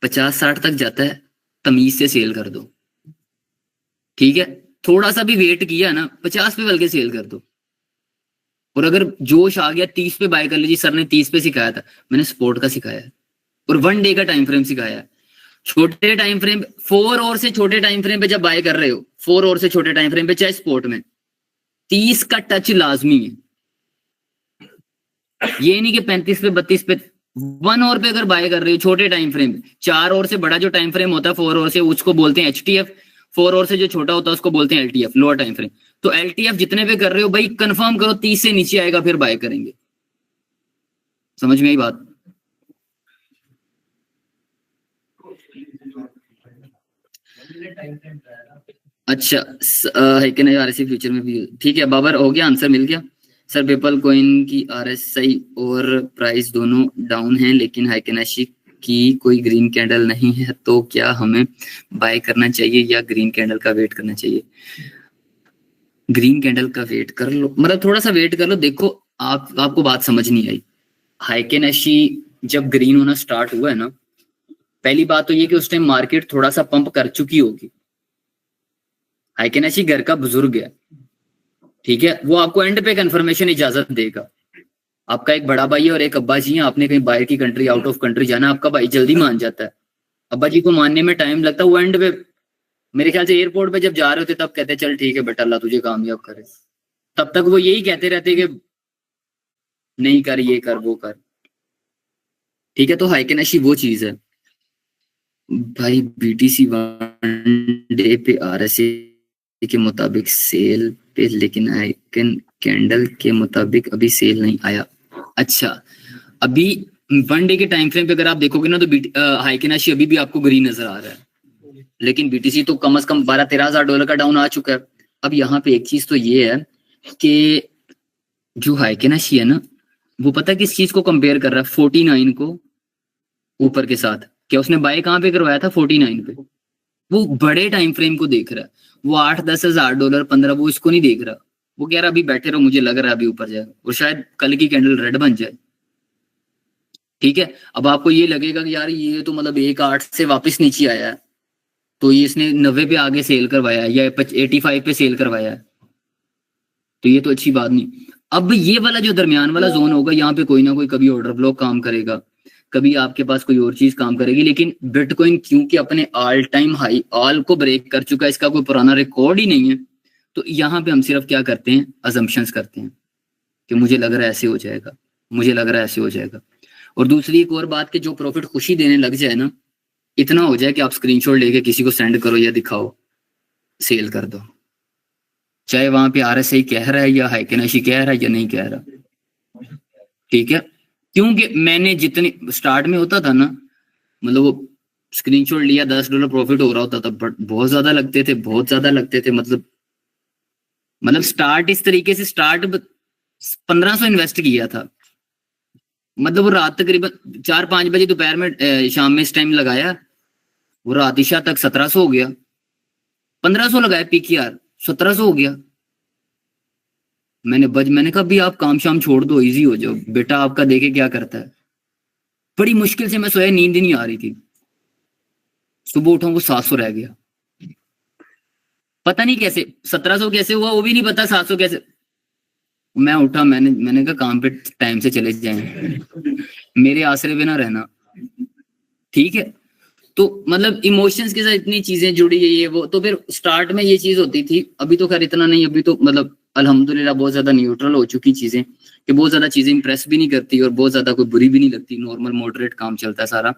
50-60 तक जाता है, तमीज से सेल कर दो, ठीक है। थोड़ा सा भी वेट किया ना, 50 पे बल्कि सेल कर दो। और अगर जोश आ गया 30 पे बाय कर लीजिए। सर ने 30 पे सिखाया था, मैंने सपोर्ट का सिखाया है और 1 डे का टाइम फ्रेम सिखाया है। छोटे टाइम फ्रेम 4 और से छोटे टाइम फ्रेम पे जब बाय कर रहे हो, 4 और से छोटे टाइम फ्रेम पे चाहे स्पोर्ट में 30 का टच लाजमी है। ये नहीं कि 35 पे 32 पे 1 और पे अगर बाय कर रहे हो छोटे टाइम फ्रेम, 4 और से बड़ा जो टाइम फ्रेम होता है 4 और से उसको बोलते हैं HTF, 4 और से जो छोटा होता है उसको बोलते हैं LTF, लोअर टाइम फ्रेम। तो LTF जितने पे कर रहे हो भाई कंफर्म करो 30 से नीचे आएगा फिर बाय करेंगे। समझ में आई बात? अच्छा है कि नहीं RSI फ्यूचर में भी? ठीक है बाबर, हो गया, आंसर मिल गया सर। पेपल कॉइन की RSI और प्राइस दोनों डाउन है लेकिन हाइकेनाशी की कोई ग्रीन कैंडल नहीं है, तो क्या हमें बाय करना चाहिए या ग्रीन कैंडल का वेट करना चाहिए? ग्रीन कैंडल का वेट कर लो, मतलब थोड़ा सा वेट कर लो। देखो आपको बात समझ नहीं आई। हाइकेनाशी जब ग्रीन होना स्टार्ट हुआ है ना, पहली बात तो ये कि उस टाइम मार्केट थोड़ा सा पंप कर चुकी होगी। हाइकेनाशी घर का बुजुर्ग है, ठीक है, वो आपको एंड पे कंफर्मेशन इजाजत देगा। आपका एक बड़ा भाई है और एक अब्बा जी हैं, आपने कहीं बाहर की कंट्री, आउट ऑफ कंट्री जाना, आपका भाई जल्दी मान जाता है, अब्बा जी को मानने में टाइम लगता है। वो एंड पे मेरे ख्याल से एयरपोर्ट पे जब जा रहे होते तब कहते चल ठीक है बेटा अल्लाह तुझे कामयाब करे, तब तक वो यही कहते रहते कि नहीं कर, ये कर, वो कर, ठीक है। तो हाइकेनाशी वो चीज है भाई। BTC 1 डे पे RSI के मुताबिक सेल पे, लेकिन हाइकन कैंडल के मुताबिक अभी सेल नहीं आया। अच्छा, अभी 1 डे के टाइम फ्रेम पे अगर आप देखोगे ना तो हाइकेनाशी अभी भी आपको ग्रीन नजर आ रहा है, लेकिन BTC तो कम से कम 12-13 हजार डॉलर का डाउन आ चुका है। अब यहाँ पे एक चीज तो ये है कि जो हाइकेनाशी है ना, वो पता किस चीज को कंपेयर कर रहा है? 49 को ऊपर के साथ। क्या उसने बाय कहाँ पे करवाया था? 49 पे। वो बड़े टाइम फ्रेम को देख रहा है, वो 8-10 हजार डॉलर 15, वो इसको नहीं देख रहा। वो कह रहा अभी बैठे रहो, मुझे लग रहा है अभी ऊपर जाएगा और शायद कल की कैंडल रेड बन जाए, ठीक है। अब आपको ये लगेगा कि यार ये तो मतलब 1.8 से वापस नीचे आया है, तो ये इसने 90 पे आगे सेल करवाया है या 85 पे सेल करवाया है, तो ये तो अच्छी बात नहीं। अब ये वाला जो दरमियान वाला जोन होगा, यहाँ पे कोई ना कोई कभी ऑर्डर ब्लॉक काम करेगा, कभी आपके पास कोई और चीज काम करेगी, लेकिन बिटकॉइन क्योंकि अपने ऑल टाइम हाई ऑल को ब्रेक कर चुका है, इसका कोई पुराना रिकॉर्ड ही नहीं है, तो यहाँ पे हम सिर्फ क्या करते हैं? अजम्पशंस करते हैं कि मुझे लग रहा है ऐसे हो जाएगा, मुझे लग रहा है ऐसे हो जाएगा। और दूसरी एक और बात कि जो प्रॉफिट खुशी देने लग जाए ना, इतना हो जाए कि आप स्क्रीनशॉट लेके किसी को सेंड करो या दिखाओ, सेल कर दो, चाहे वहां पे RSI कह रहा है या हाइकेनाशी कह रहा है या नहीं कह रहा, ठीक है। क्योंकि मैंने जितनी स्टार्ट में होता था ना, मतलब वो स्क्रीनशॉट लिया $10 प्रॉफिट हो रहा होता था, बट बहुत ज्यादा लगते थे, बहुत ज्यादा लगते थे। मतलब स्टार्ट इस तरीके से, स्टार्ट 1500 इन्वेस्ट किया था, मतलब वो रात तकरीबन 4-5 बजे दोपहर में शाम में इस टाइम लगाया, वो रात इशा तक 1700 हो गया। 1500 लगाया PKR, 1700 हो गया। मैंने कहा भी आप काम शाम छोड़ दो, इजी हो जाओ, बेटा आपका देखे क्या करता है। बड़ी मुश्किल से मैं सोया, नींद ही नहीं आ रही थी, सुबह उठा वो 700 रह गया, पता नहीं कैसे 1700 कैसे हुआ वो भी नहीं पता, 700 कैसे। मैं उठा, मैंने कहा काम पे टाइम से चले जाएं, मेरे आसरे पे ना रहना, ठीक है। तो मतलब इमोशंस के साथ इतनी चीजें जुड़ी है ये वो, तो फिर स्टार्ट में ये चीज होती थी, अभी तो खैर इतना नहीं, अभी तो मतलब अल्हम्दुलिल्लाह बहुत ज्यादा न्यूट्रल हो चुकी चीजें, कि बहुत ज्यादा चीजें इंप्रेस भी नहीं करती और बहुत ज्यादा कोई बुरी भी नहीं लगती, नॉर्मल मॉडरेट काम चलता है सारा।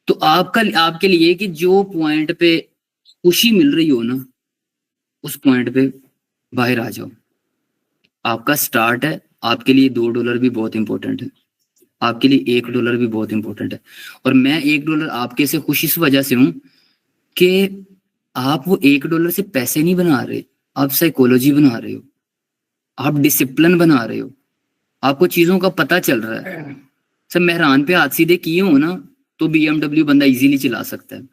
तो आपके लिए कि जो पॉइंट पे खुशी मिल रही हो ना, उस पॉइंट पे बाहर आ जाओ। आपका स्टार्ट है, आपके लिए $2 भी बहुत इंपॉर्टेंट है, आपके लिए $1 भी बहुत इंपॉर्टेंट है। और मैं $1 आपके से खुश इस वजह से हूं कि आप वो $1 से पैसे नहीं बना रहे, आप साइकोलॉजी बना रहे हो, आप डिसिप्लिन बना रहे हो, आपको चीजों का पता चल रहा है। सब मेहरान पे हाथ सीधे किए हो ना, तो BMW बंदा इजीली चला सकता है।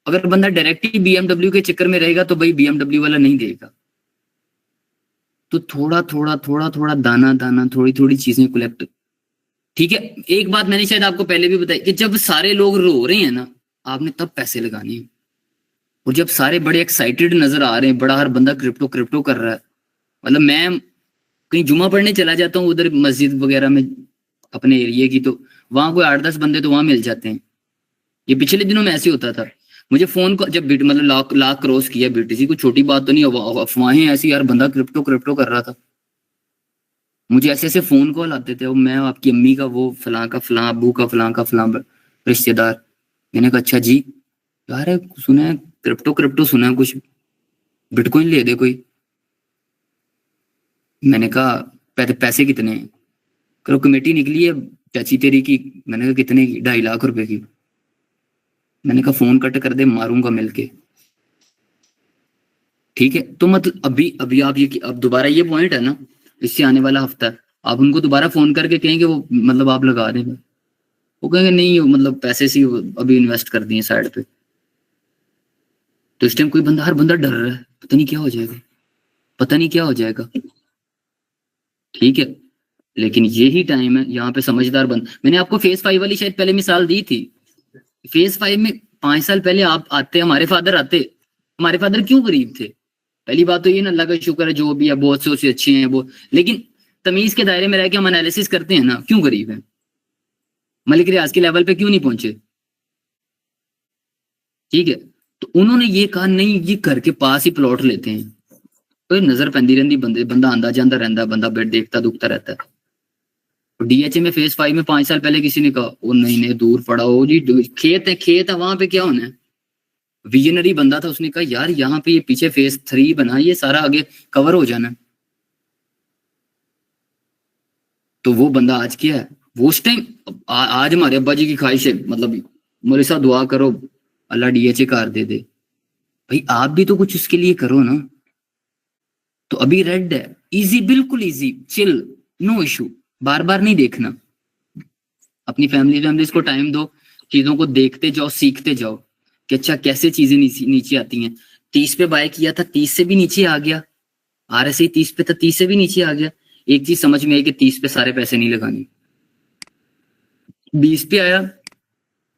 अगर बंदा डायरेक्ट ही BMW के चक्कर में रहेगा तो भाई BMW वाला नहीं देगा। तो थोड़ा थोड़ा दाना दाना, थोड़ी थोड़ी चीजें कलेक्ट, ठीक है। एक बात मैंने शायद आपको पहले भी बताई कि जब सारे लोग रो रहे हैं ना, आपने तब पैसे लगाने हैं। और जब सारे बड़े एक्साइटेड नजर आ रहे हैं, बड़ा हर बंदा क्रिप्टो कर रहा है, मतलब मैं कहीं जुमा पढ़ने चला जाता हूँ उधर मस्जिद वगैरह में अपने एरिया की, तो वहां कोई 8-10 बंदे तो वहां मिल जाते हैं, ये पिछले दिनों में ऐसे होता था, मुझे फोन को जब मतलब लाख लाख क्रॉस किया बीटीसी, कोई छोटी बात तो नहीं, अफवाहें ऐसी, यार बंदा क्रिप्टो क्रिप्टो कर रहा था, मुझे ऐसे ऐसे फोन कॉल आते थे, मैं आपकी अम्मी का वो फलां का फलां, अबू का फलां रिश्तेदार। मैंने कहा अच्छा जी, यार सुना है क्रिप्टो क्रिप्टो सुना है कुछ, बिटकॉइन ले दे कोई। मैंने कहा पैसे कितने हैं? करो कमेटी निकली है चाची तेरी की। मैंने कहा कितने की? 2.5 लाख रुपए की। मैंने कहा फोन कट कर दे, मारूंगा मिलके। ठीक है, तो मतलब अभी अभी आप ये अब दोबारा ये पॉइंट है ना, इससे आने वाला हफ्ता आप उनको दोबारा फोन करके कहेंगे वो मतलब आप लगा दें, वो कहेंगे नहीं मतलब पैसे से अभी इन्वेस्ट कर दिए साइड पे। तो इस टाइम कोई बंदा, हर बंदा डर रहा है, पता नहीं क्या हो जाएगा, पता नहीं क्या हो जाएगा। ठीक है, लेकिन यही टाइम है यहाँ पे समझदार बंद। मैंने आपको फेज 5 वाली शायद पहले मिसाल दी थी। फेज 5 में 5 साल पहले आप आते, हमारे फादर आते, हमारे फादर क्यों गरीब थे? पहली बात तो ये ना, अल्लाह का शुक्र है जो भी है, बहुत से अच्छे हैं वो, लेकिन तमीज के दायरे में रह के हम एनालिसिस करते हैं ना, क्यों गरीब है? मलिक रियाज के लेवल पे क्यों नहीं पहुंचे? ठीक है, तो उन्होंने ये कहा नहीं, ये घर के पास ही प्लॉट लेते हैं, तो नजर पैंदी रहती बंदे, बंदा आंदा जांदा रहता, बंदा बेड देखता दुखता रहता है। डीएचए में फेज 5 में 5 साल पहले किसी ने कहा वो नहीं दूर पड़ा हो जी, खेत है वहां पे क्या होना है? विजनरी बंदा था, उसने कहा यार यहाँ पे ये पीछे फेज 3 बना, ये सारा आगे कवर हो जाना। तो वो बंदा आज क्या है, वो उस टाइम, आज हमारे अब्बा जी की ख्वाहिश है, मतलब मेरे साथ दुआ करो अल्लाह डीएचए कार दे दे। भाई आप भी तो कुछ उसके लिए करो ना। तो अभी रेड है, इजी, बिल्कुल इजी, चिल, नो इशू, बार बार नहीं देखना। अपनी फैमिलीज को टाइम दो, चीजों को देखते जाओ, सीखते जाओ कि अच्छा कैसे चीजें नीचे आती हैं। 30 पे बाय किया था, 30 से भी नीचे आ गया। RSI 30 पे था, 30 से भी नीचे आ गया। एक चीज समझ में आई कि 30 पे सारे पैसे नहीं लगाने। 20 पे आया,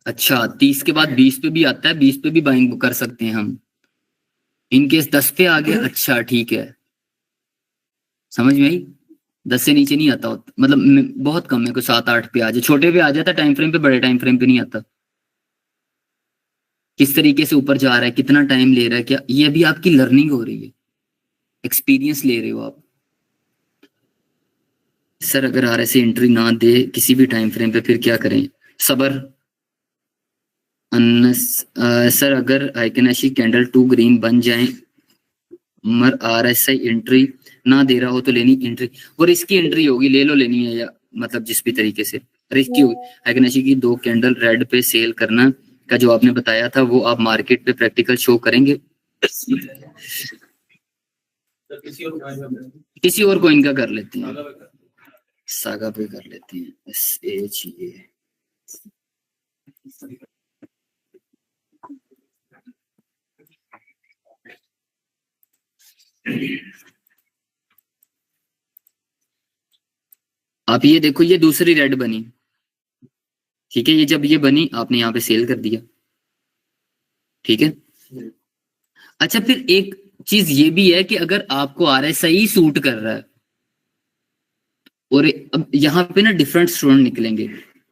अच्छा 30 के बाद 20 पे भी आता है, 20 पे भी बाइंग कर सकते हैं हम। इनकेस 10 पे आ गया, अच्छा ठीक है, समझ में आई। 10 से नीचे नहीं आता, मतलब बहुत कम है, कोई 7-8 पे आ जाए, छोटे पे आ जाता टाइम फ्रेम पे, बड़े टाइम फ्रेम पे नहीं आता। किस तरीके से ऊपर जा रहा है, कितना टाइम ले रहा है, क्या ये अभी आपकी लर्निंग हो रही है, एक्सपीरियंस ले रहे हो आप। सर अगर RSI एंट्री ना दे किसी भी टाइम फ्रेम पे फिर क्या करें? सबर। सर अगर आइकनाशी कैंडल 2 ग्रीन बन जाए मर RSI एंट्री ना दे रहा हो तो लेनी एंट्री, और इसकी एंट्री होगी, ले लो, लेनी है, या मतलब जिस भी तरीके से रिस्की होगी। आइकनाशी की 2 कैंडल रेड पे सेल करना का जो आपने बताया था वो आप मार्केट पे प्रैक्टिकल शो करेंगे? किसी और कोइन का कर लेते हैं, सागा पे कर लेते हैं, SHA। आप ये देखो, ये दूसरी रेड बनी, ठीक है, ये जब ये बनी आपने यहाँ पे सेल कर दिया, ठीक है। अच्छा फिर एक चीज ये भी है कि अगर आपको RSI सूट कर रहा है, और अब यहाँ पे ना डिफरेंट स्टूडेंट निकलेंगे,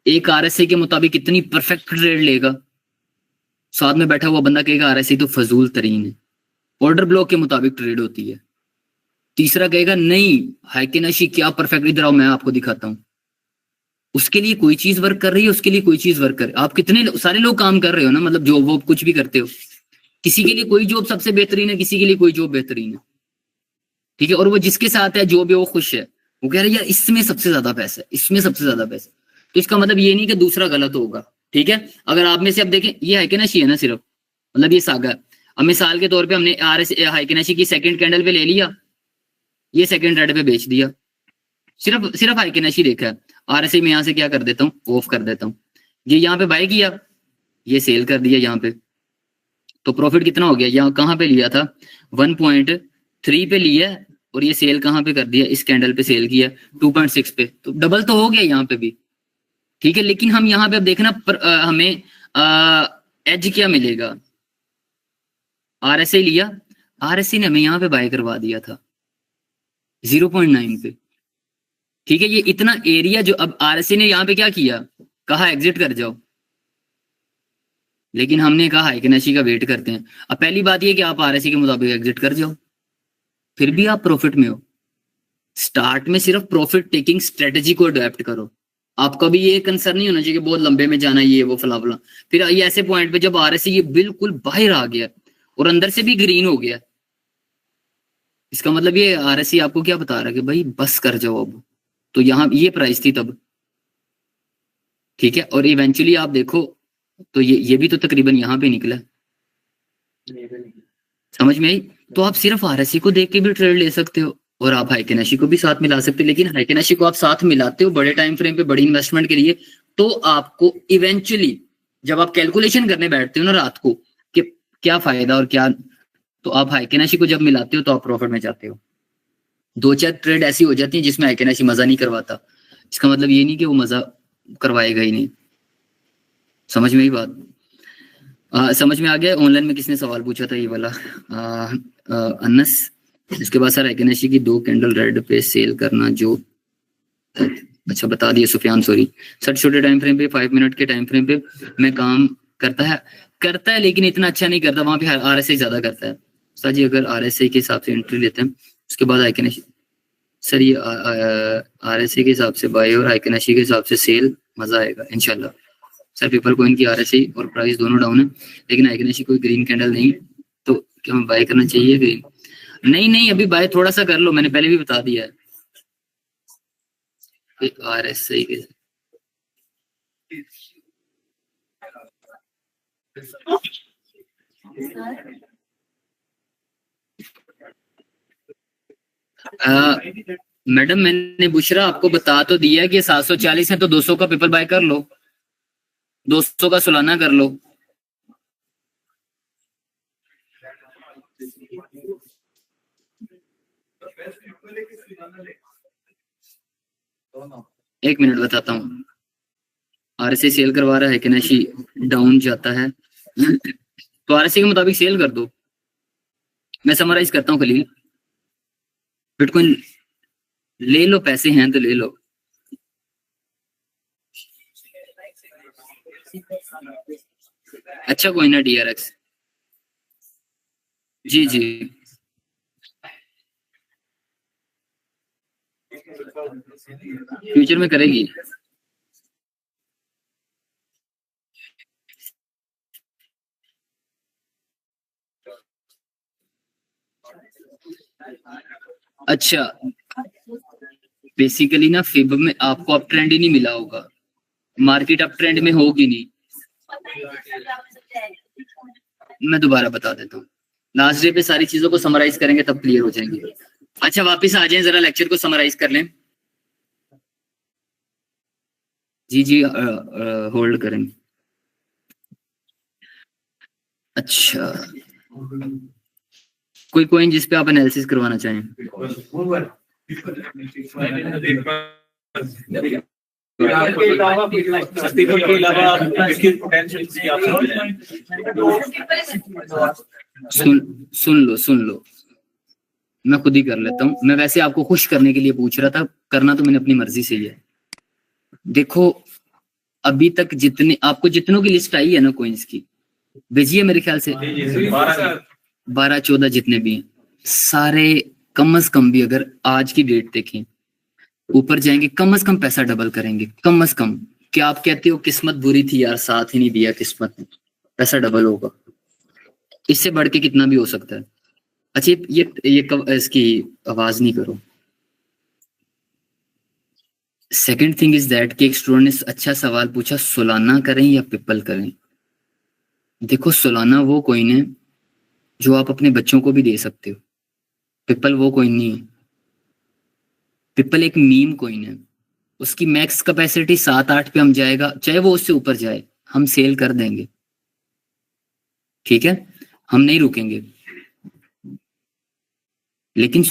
एक RSI के मुताबिक इतनी परफेक्ट ट्रेड लेगा, साथ में बैठा हुआ बंदा कहेगा RSI तो फजूल तरीन है, ऑर्डर ब्लॉक के मुताबिक ट्रेड होती है। तीसरा कहेगा नहीं हाइकेनाशी क्या परफेक्ट, इधर आओ मैं आपको दिखाता हूँ। उसके लिए कोई चीज वर्क कर रही है, उसके लिए कोई चीज वर्क कर, आप कितने सारे लोग काम कर रहे हो ना, मतलब जॉब वो कुछ भी करते हो, किसी के लिए कोई जॉब सबसे बेहतरीन है, किसी के लिए कोई जॉब बेहतरीन है, ठीक है। और वो जिसके साथ है जॉब है वो खुश है, वो कह रहा है यार इसमें सबसे ज्यादा पैसा है, इसमें सबसे ज्यादा पैसा। तो इसका मतलब ये नहीं कि दूसरा गलत होगा, ठीक है। अगर आप में से अब देखें, ये हाइकेनाशी है ना सिर्फ, मतलब ये सागा। अब मिसाल के तौर पे हमने हाइकेनाशी की सेकंड कैंडल पे ले लिया, ये सेकंड रेड पे बेच दिया, सिर्फ हाइकेनाशी देखा है। RSI में यहाँ से क्या कर देता हूँ, ऑफ कर देता हूँ, ये यहाँ पे बाय किया, ये सेल कर दिया यहाँ पे, तो प्रॉफिट कितना हो गया? यहाँ कहाँ पे लिया था 1.3 पे लिया, और ये सेल कहाँ पे कर दिया, इस कैंडल पे सेल किया 2.6 पे, तो डबल तो हो गया यहाँ पे भी, ठीक है। लेकिन हम यहाँ पे अब देखना हमें एज क्या मिलेगा। RSI लिया, RSI ने हमें यहाँ पे बाय करवा दिया था 0.9 पे, ठीक है। ये इतना एरिया जो अब RSI ने यहाँ पे क्या किया, कहा एग्जिट कर जाओ, लेकिन हमने कहा हाइकेनेशी का वेट करते हैं। अब पहली बात ये कि आप आरएससी के मुताबिक एग्जिट कर जाओ, फिर भी आप प्रॉफिट में हो। स्टार्ट में सिर्फ प्रॉफिट टेकिंग स्ट्रेटजी को अडॉप्ट करो। आपका भी ये कंसर्न नहीं होना चाहिए कि बहुत लंबे में जाना, ये वो फला फला। फिर ये ऐसे पॉइंट पे जब आरएससी ये बिल्कुल बाहर आ गया और अंदर से भी ग्रीन हो गया, इसका मतलब ये आरएससी आपको क्या बता रहा है कि भाई बस कर जाओ अब। तो यहाँ ये प्राइस थी तब, ठीक है। और इवेंचुअली आप देखो तो ये भी तो तकरीबन यहाँ पे निकला, समझ में आई। तो आप सिर्फ आरएससी को देख के भी ट्रेड ले सकते हो और आप हाइकेनेशी को भी साथ मिला सकते हो। लेकिन हाइकेनेशी को आप साथ मिलाते हो बड़े टाइम फ्रेम पे, बड़ी इन्वेस्टमेंट के लिए, तो आपको इवेंचुअली जब आप कैलकुलेशन करने बैठते हो ना रात को कि क्या फायदा और क्या, तो आप हाइकेनेशी को जब मिलाते हो तो आप प्रॉफिट में जाते हो। 2-4 ट्रेड ऐसी हो जाती है जिसमें हाइकेनेशी मजा नहीं करवाता, इसका मतलब ये नहीं कि वो मजा करवाएगा ही नहीं। समझ में ही बात? समझ में आ गया। ऑनलाइन में किसने सवाल पूछा था ये वाला, अनस। इसके बाद सर हाइकेनेशी की 2 कैंडल रेड पे सेल करना जो, अच्छा बता दिया सुफियान, सॉरी सर। छोटे टाइम फ्रेम पे 5 मिनट के टाइम फ्रेम पे मैं काम करता है लेकिन इतना अच्छा नहीं करता, वहां पे आरएसआई ज्यादा करता है सर जी। अगर आरएसआई के हिसाब से एंट्री लेते हैं उसके बाद हाइकेनेशी, सर ये आरएसआई के हिसाब से बाय और हाइकेनेशी के हिसाब से सेल, मजा आएगा इंशाल्लाह। सर पीपल कॉइन की आरएसआई और प्राइस दोनों डाउन है लेकिन हाइकेनेशी कोई ग्रीन कैंडल नहीं, तो क्या हमें बाय करना चाहिए ग्रीन? नहीं अभी बाय थोड़ा सा कर लो, मैंने पहले भी बता दिया है। आरएसआई के मैडम मैंने बुशरा आपको बता तो दिया कि 740 है तो 200 का पीपल बाय कर लो, 200 का सुलाना कर लो। एक मिनट बताता हूँ। आरएसआई सेल करवा रहा है, हाइकेनेशी डाउन जाता है तो आरएसआई के मुताबिक सेल कर दो। मैं समराइज करता हूँ खलील, बिटकॉइन ले लो, पैसे हैं तो ले लो। अच्छा कोई ना DRX, जी जी फ्यूचर में करेगी। अच्छा बेसिकली ना फिब में आपको अप ट्रेंड ही नहीं मिला होगा, मार्केट अप ट्रेंड में होगी नहीं। मैं दोबारा बता देता हूँ, लास्ट डे पे सारी चीजों को समराइज करेंगे तब क्लियर हो जाएंगे। अच्छा वापस आ जाएं, जरा लेक्चर को समराइज कर लें। जी होल्ड करेंगे। अच्छा कोई कॉइन जिस पे आप एनालिसिस करवाना चाहें? सुन लो मैं खुद ही कर लेता हूँ। मैं वैसे आपको खुश करने के लिए पूछ रहा था, करना तो मैंने अपनी मर्जी से ही है। देखो अभी तक जितने आपको जितनों की लिस्ट आई है ना कॉइन्स की, भेजिए मेरे ख्याल से 12-14 जितने भी हैं, सारे कम से कम भी अगर आज की डेट देखें ऊपर जाएंगे, कम से कम पैसा डबल करेंगे। कम से कम क्या आप कहते हो किस्मत बुरी थी यार, साथ ही नहीं दिया किस्मत ने, पैसा डबल होगा। इससे बढ़ के कितना भी हो सकता है। अच्छा ये इसकी आवाज नहीं करो। सेकंड थिंग इज दैट कि एक स्टूडेंट ने अच्छा सवाल पूछा, सोलाना करें या पिपल करें? देखो सोलाना वो कॉइन है जो आप अपने बच्चों को भी दे सकते हो, पिपल वो कॉइन नहीं है। पिपल एक मीम कॉइन है, उसकी मैक्स कैपेसिटी 7-8 पे हम जाएगा, चाहे वो उससे ऊपर जाए हम सेल कर देंगे, ठीक है, हम नहीं रुकेंगे। लेकिन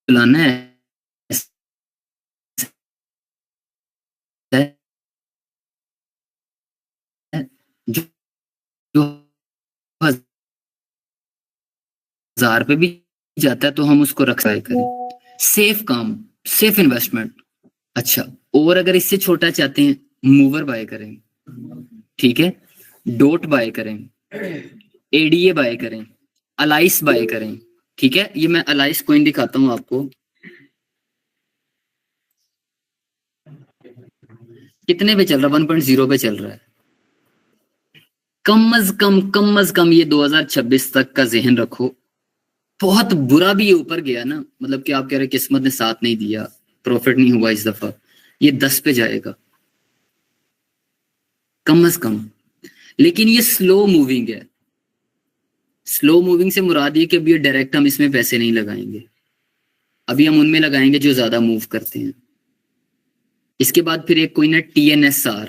सोलाना है जो 1000 पे भी जाता है तो हम उसको रख करें। सेफ काम, सेफ इन्वेस्टमेंट। अच्छा और अगर इससे छोटा चाहते हैं, मूवर बाय करें, ठीक है, डोट बाय करें, एडीए बाय करें, अलाइस बाय करें, ठीक है। ये मैं अलाइस कॉइन दिखाता हूं आपको, कितने पे चल रहा है, 1.0 पे चल रहा है। कम अज कम ये 2026 तक का जहन रखो। बहुत बुरा भी ये ऊपर गया ना, मतलब कि आप कह रहे किस्मत ने साथ नहीं दिया, प्रॉफिट नहीं हुआ इस दफा, ये 10 पे जाएगा कम अज कम। लेकिन ये स्लो मूविंग है। स्लो मूविंग से मुराद ये कि अभी डायरेक्ट हम इसमें पैसे नहीं लगाएंगे, अभी हम उनमें लगाएंगे जो ज्यादा मूव करते हैं। इसके बाद फिर एक कोइन है TNSR,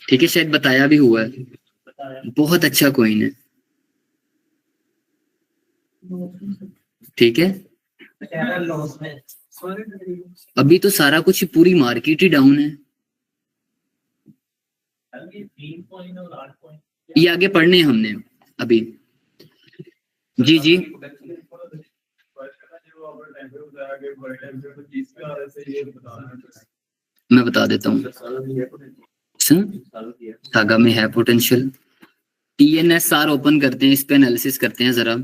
ठीक है, शायद बताया भी हुआ है, बहुत अच्छा कोइन है, ठीक है। अभी तो सारा कुछ पूरी मार्केट ही डाउन है। ये आगे पढ़ने हैं हमने अभी। जी जी मैं बता देता हूँ, सागा में है पोटेंशियल। TNSR ओपन करते हैं, इस पे एनालिसिस करते हैं जरा।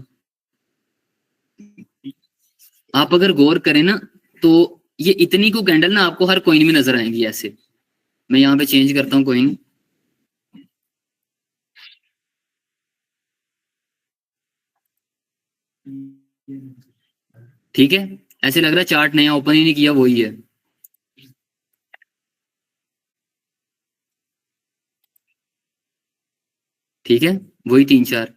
आप अगर गौर करें ना तो ये इतनी को कैंडल ना आपको हर कॉइन में नजर आएंगी ऐसे। मैं यहाँ पे चेंज करता हूँ कॉइन, ठीक है, ऐसे लग रहा है चार्ट नया ओपन ही नहीं किया, वही है। ठीक है, वही 3-4,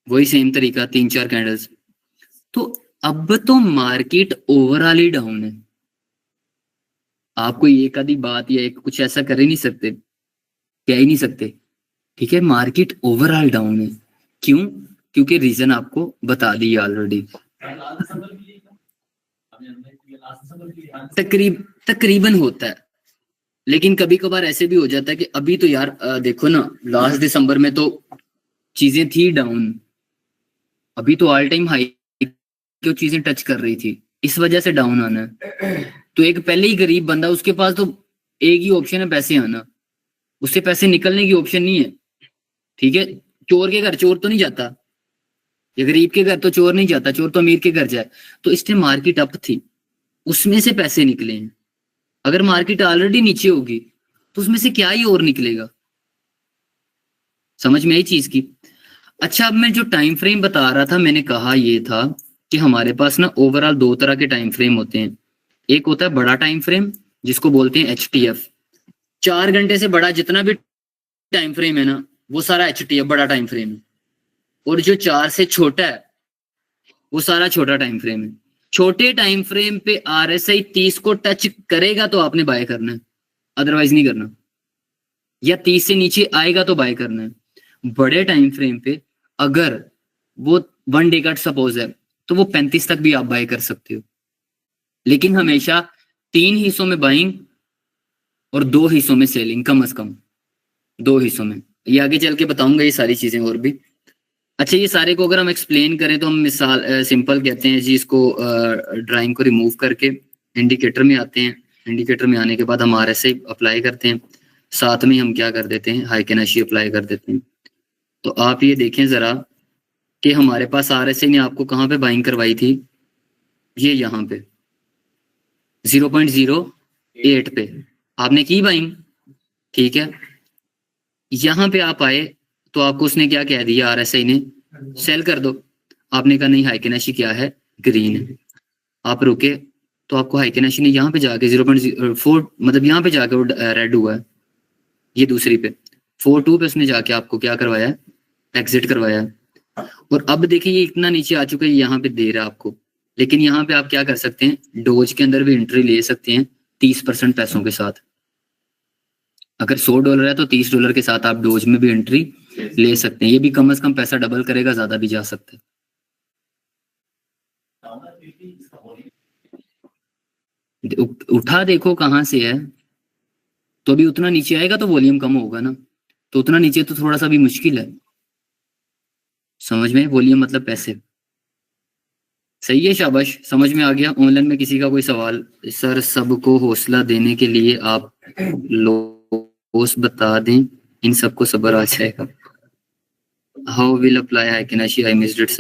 वही सेम तरीका, 3-4 कैंडल्स। तो अब तो मार्केट ओवरऑल ही डाउन है। आप कोई एक आधी बात या एक कुछ ऐसा कर ही नहीं सकते, कह ही नहीं सकते, ठीक है। मार्केट ओवरऑल डाउन है, क्यों? क्योंकि रीजन आपको बता दी ऑलरेडी। तकरीबन होता है, लेकिन कभी कभार ऐसे भी हो जाता है कि अभी तो यार देखो ना, लास्ट दिसंबर में तो चीजें थी डाउन, अभी तो ऑल टाइम हाई जो चीजें टच कर रही थी, इस वजह से डाउन आना है। तो एक पहले ही गरीब बंदा, उसके पास तो एक ही ऑप्शन है पैसे आना, उससे पैसे निकलने की ऑप्शन नहीं है, ठीक है। चोर के घर चोर तो नहीं जाता, या गरीब के घर तो चोर नहीं जाता, चोर तो अमीर के घर जाए। तो इस टाइम मार्केट अप थी, उसमें से पैसे निकले हैं। अगर मार्केट ऑलरेडी नीचे होगी तो उसमें से क्या ही और निकलेगा, समझ में आई चीज की। अच्छा, अब मैं जो टाइम फ्रेम बता रहा था, मैंने कहा ये था कि हमारे पास ना ओवरऑल 2 तरह के टाइम फ्रेम होते हैं। एक होता है बड़ा टाइम फ्रेम, जिसको बोलते हैं HTF, 4 घंटे से बड़ा जितना भी टाइम फ्रेम है ना, वो सारा HTF बड़ा टाइम फ्रेम है। और जो 4 से छोटा है वो सारा छोटा टाइम फ्रेम है। छोटे टाइम फ्रेम पे RSI 30 को टच करेगा तो आपने बाय करना है, अदरवाइज नहीं करना, या 30 से नीचे आएगा तो बाय करना है। बड़े टाइम फ्रेम पे अगर वो 1 डे का सपोज है तो वो 35 तक भी आप बाय कर सकते हो, लेकिन हमेशा 3 हिस्सों में बाइंग और 2 हिस्सों में सेलिंग, कम से कम 2 हिस्सों में। ये आगे चल के बताऊंगा ये सारी चीजें और भी। अच्छा, ये सारे को अगर हम एक्सप्लेन करें तो हम मिसाल सिंपल कहते हैं जी, इसको ड्राइंग को रिमूव करके इंडिकेटर में आते हैं। इंडिकेटर में आने के बाद हम RSI अप्लाई करते हैं, साथ में हम क्या कर देते हैं, हाइकेनाशी अप्लाई कर देते हैं। तो आप ये देखें जरा कि हमारे पास RSI ने आपको कहाँ पे बाइंग करवाई थी, ये यहाँ पे 0.08 पे आपने की बाइंग, ठीक है। यहाँ पे आप आए तो आपको उसने क्या कह दिया, RSI ने सेल कर दो। आपने कहा नहीं, हाइकेनाशी क्या है, ग्रीन है। आप रुके तो आपको हाइकेनाशी ने यहाँ पे जाके 0.04, मतलब यहाँ पे जाके वो रेड हुआ है, ये दूसरी पे 4.2 पे उसने जाके आपको क्या करवाया, एग्जिट करवाया। और अब देखिए ये इतना नीचे आ चुका है, यहाँ पे दे रहा है आपको, लेकिन यहाँ पे आप क्या कर सकते हैं, डोज के अंदर भी एंट्री ले सकते हैं 30% पैसों के साथ। अगर $100 है तो $30 के साथ आप डोज में भी एंट्री ले सकते हैं। ये भी कम से कम पैसा डबल करेगा, ज्यादा भी जा सकता है। उठा देखो कहाँ से है, तो अभी उतना नीचे आएगा तो वॉल्यूम कम होगा ना, तो उतना नीचे तो थोड़ा सा भी मुश्किल है, समझ में? वॉल्यूम मतलब पैसे। सही है, शाबाश, समझ में आ गया। ऑनलाइन में किसी का कोई सवाल? सर सबको हौसला देने के लिए आप लॉस बता दें, इन सबको सब्र आ जाएगा। How will apply I can I missed it sir.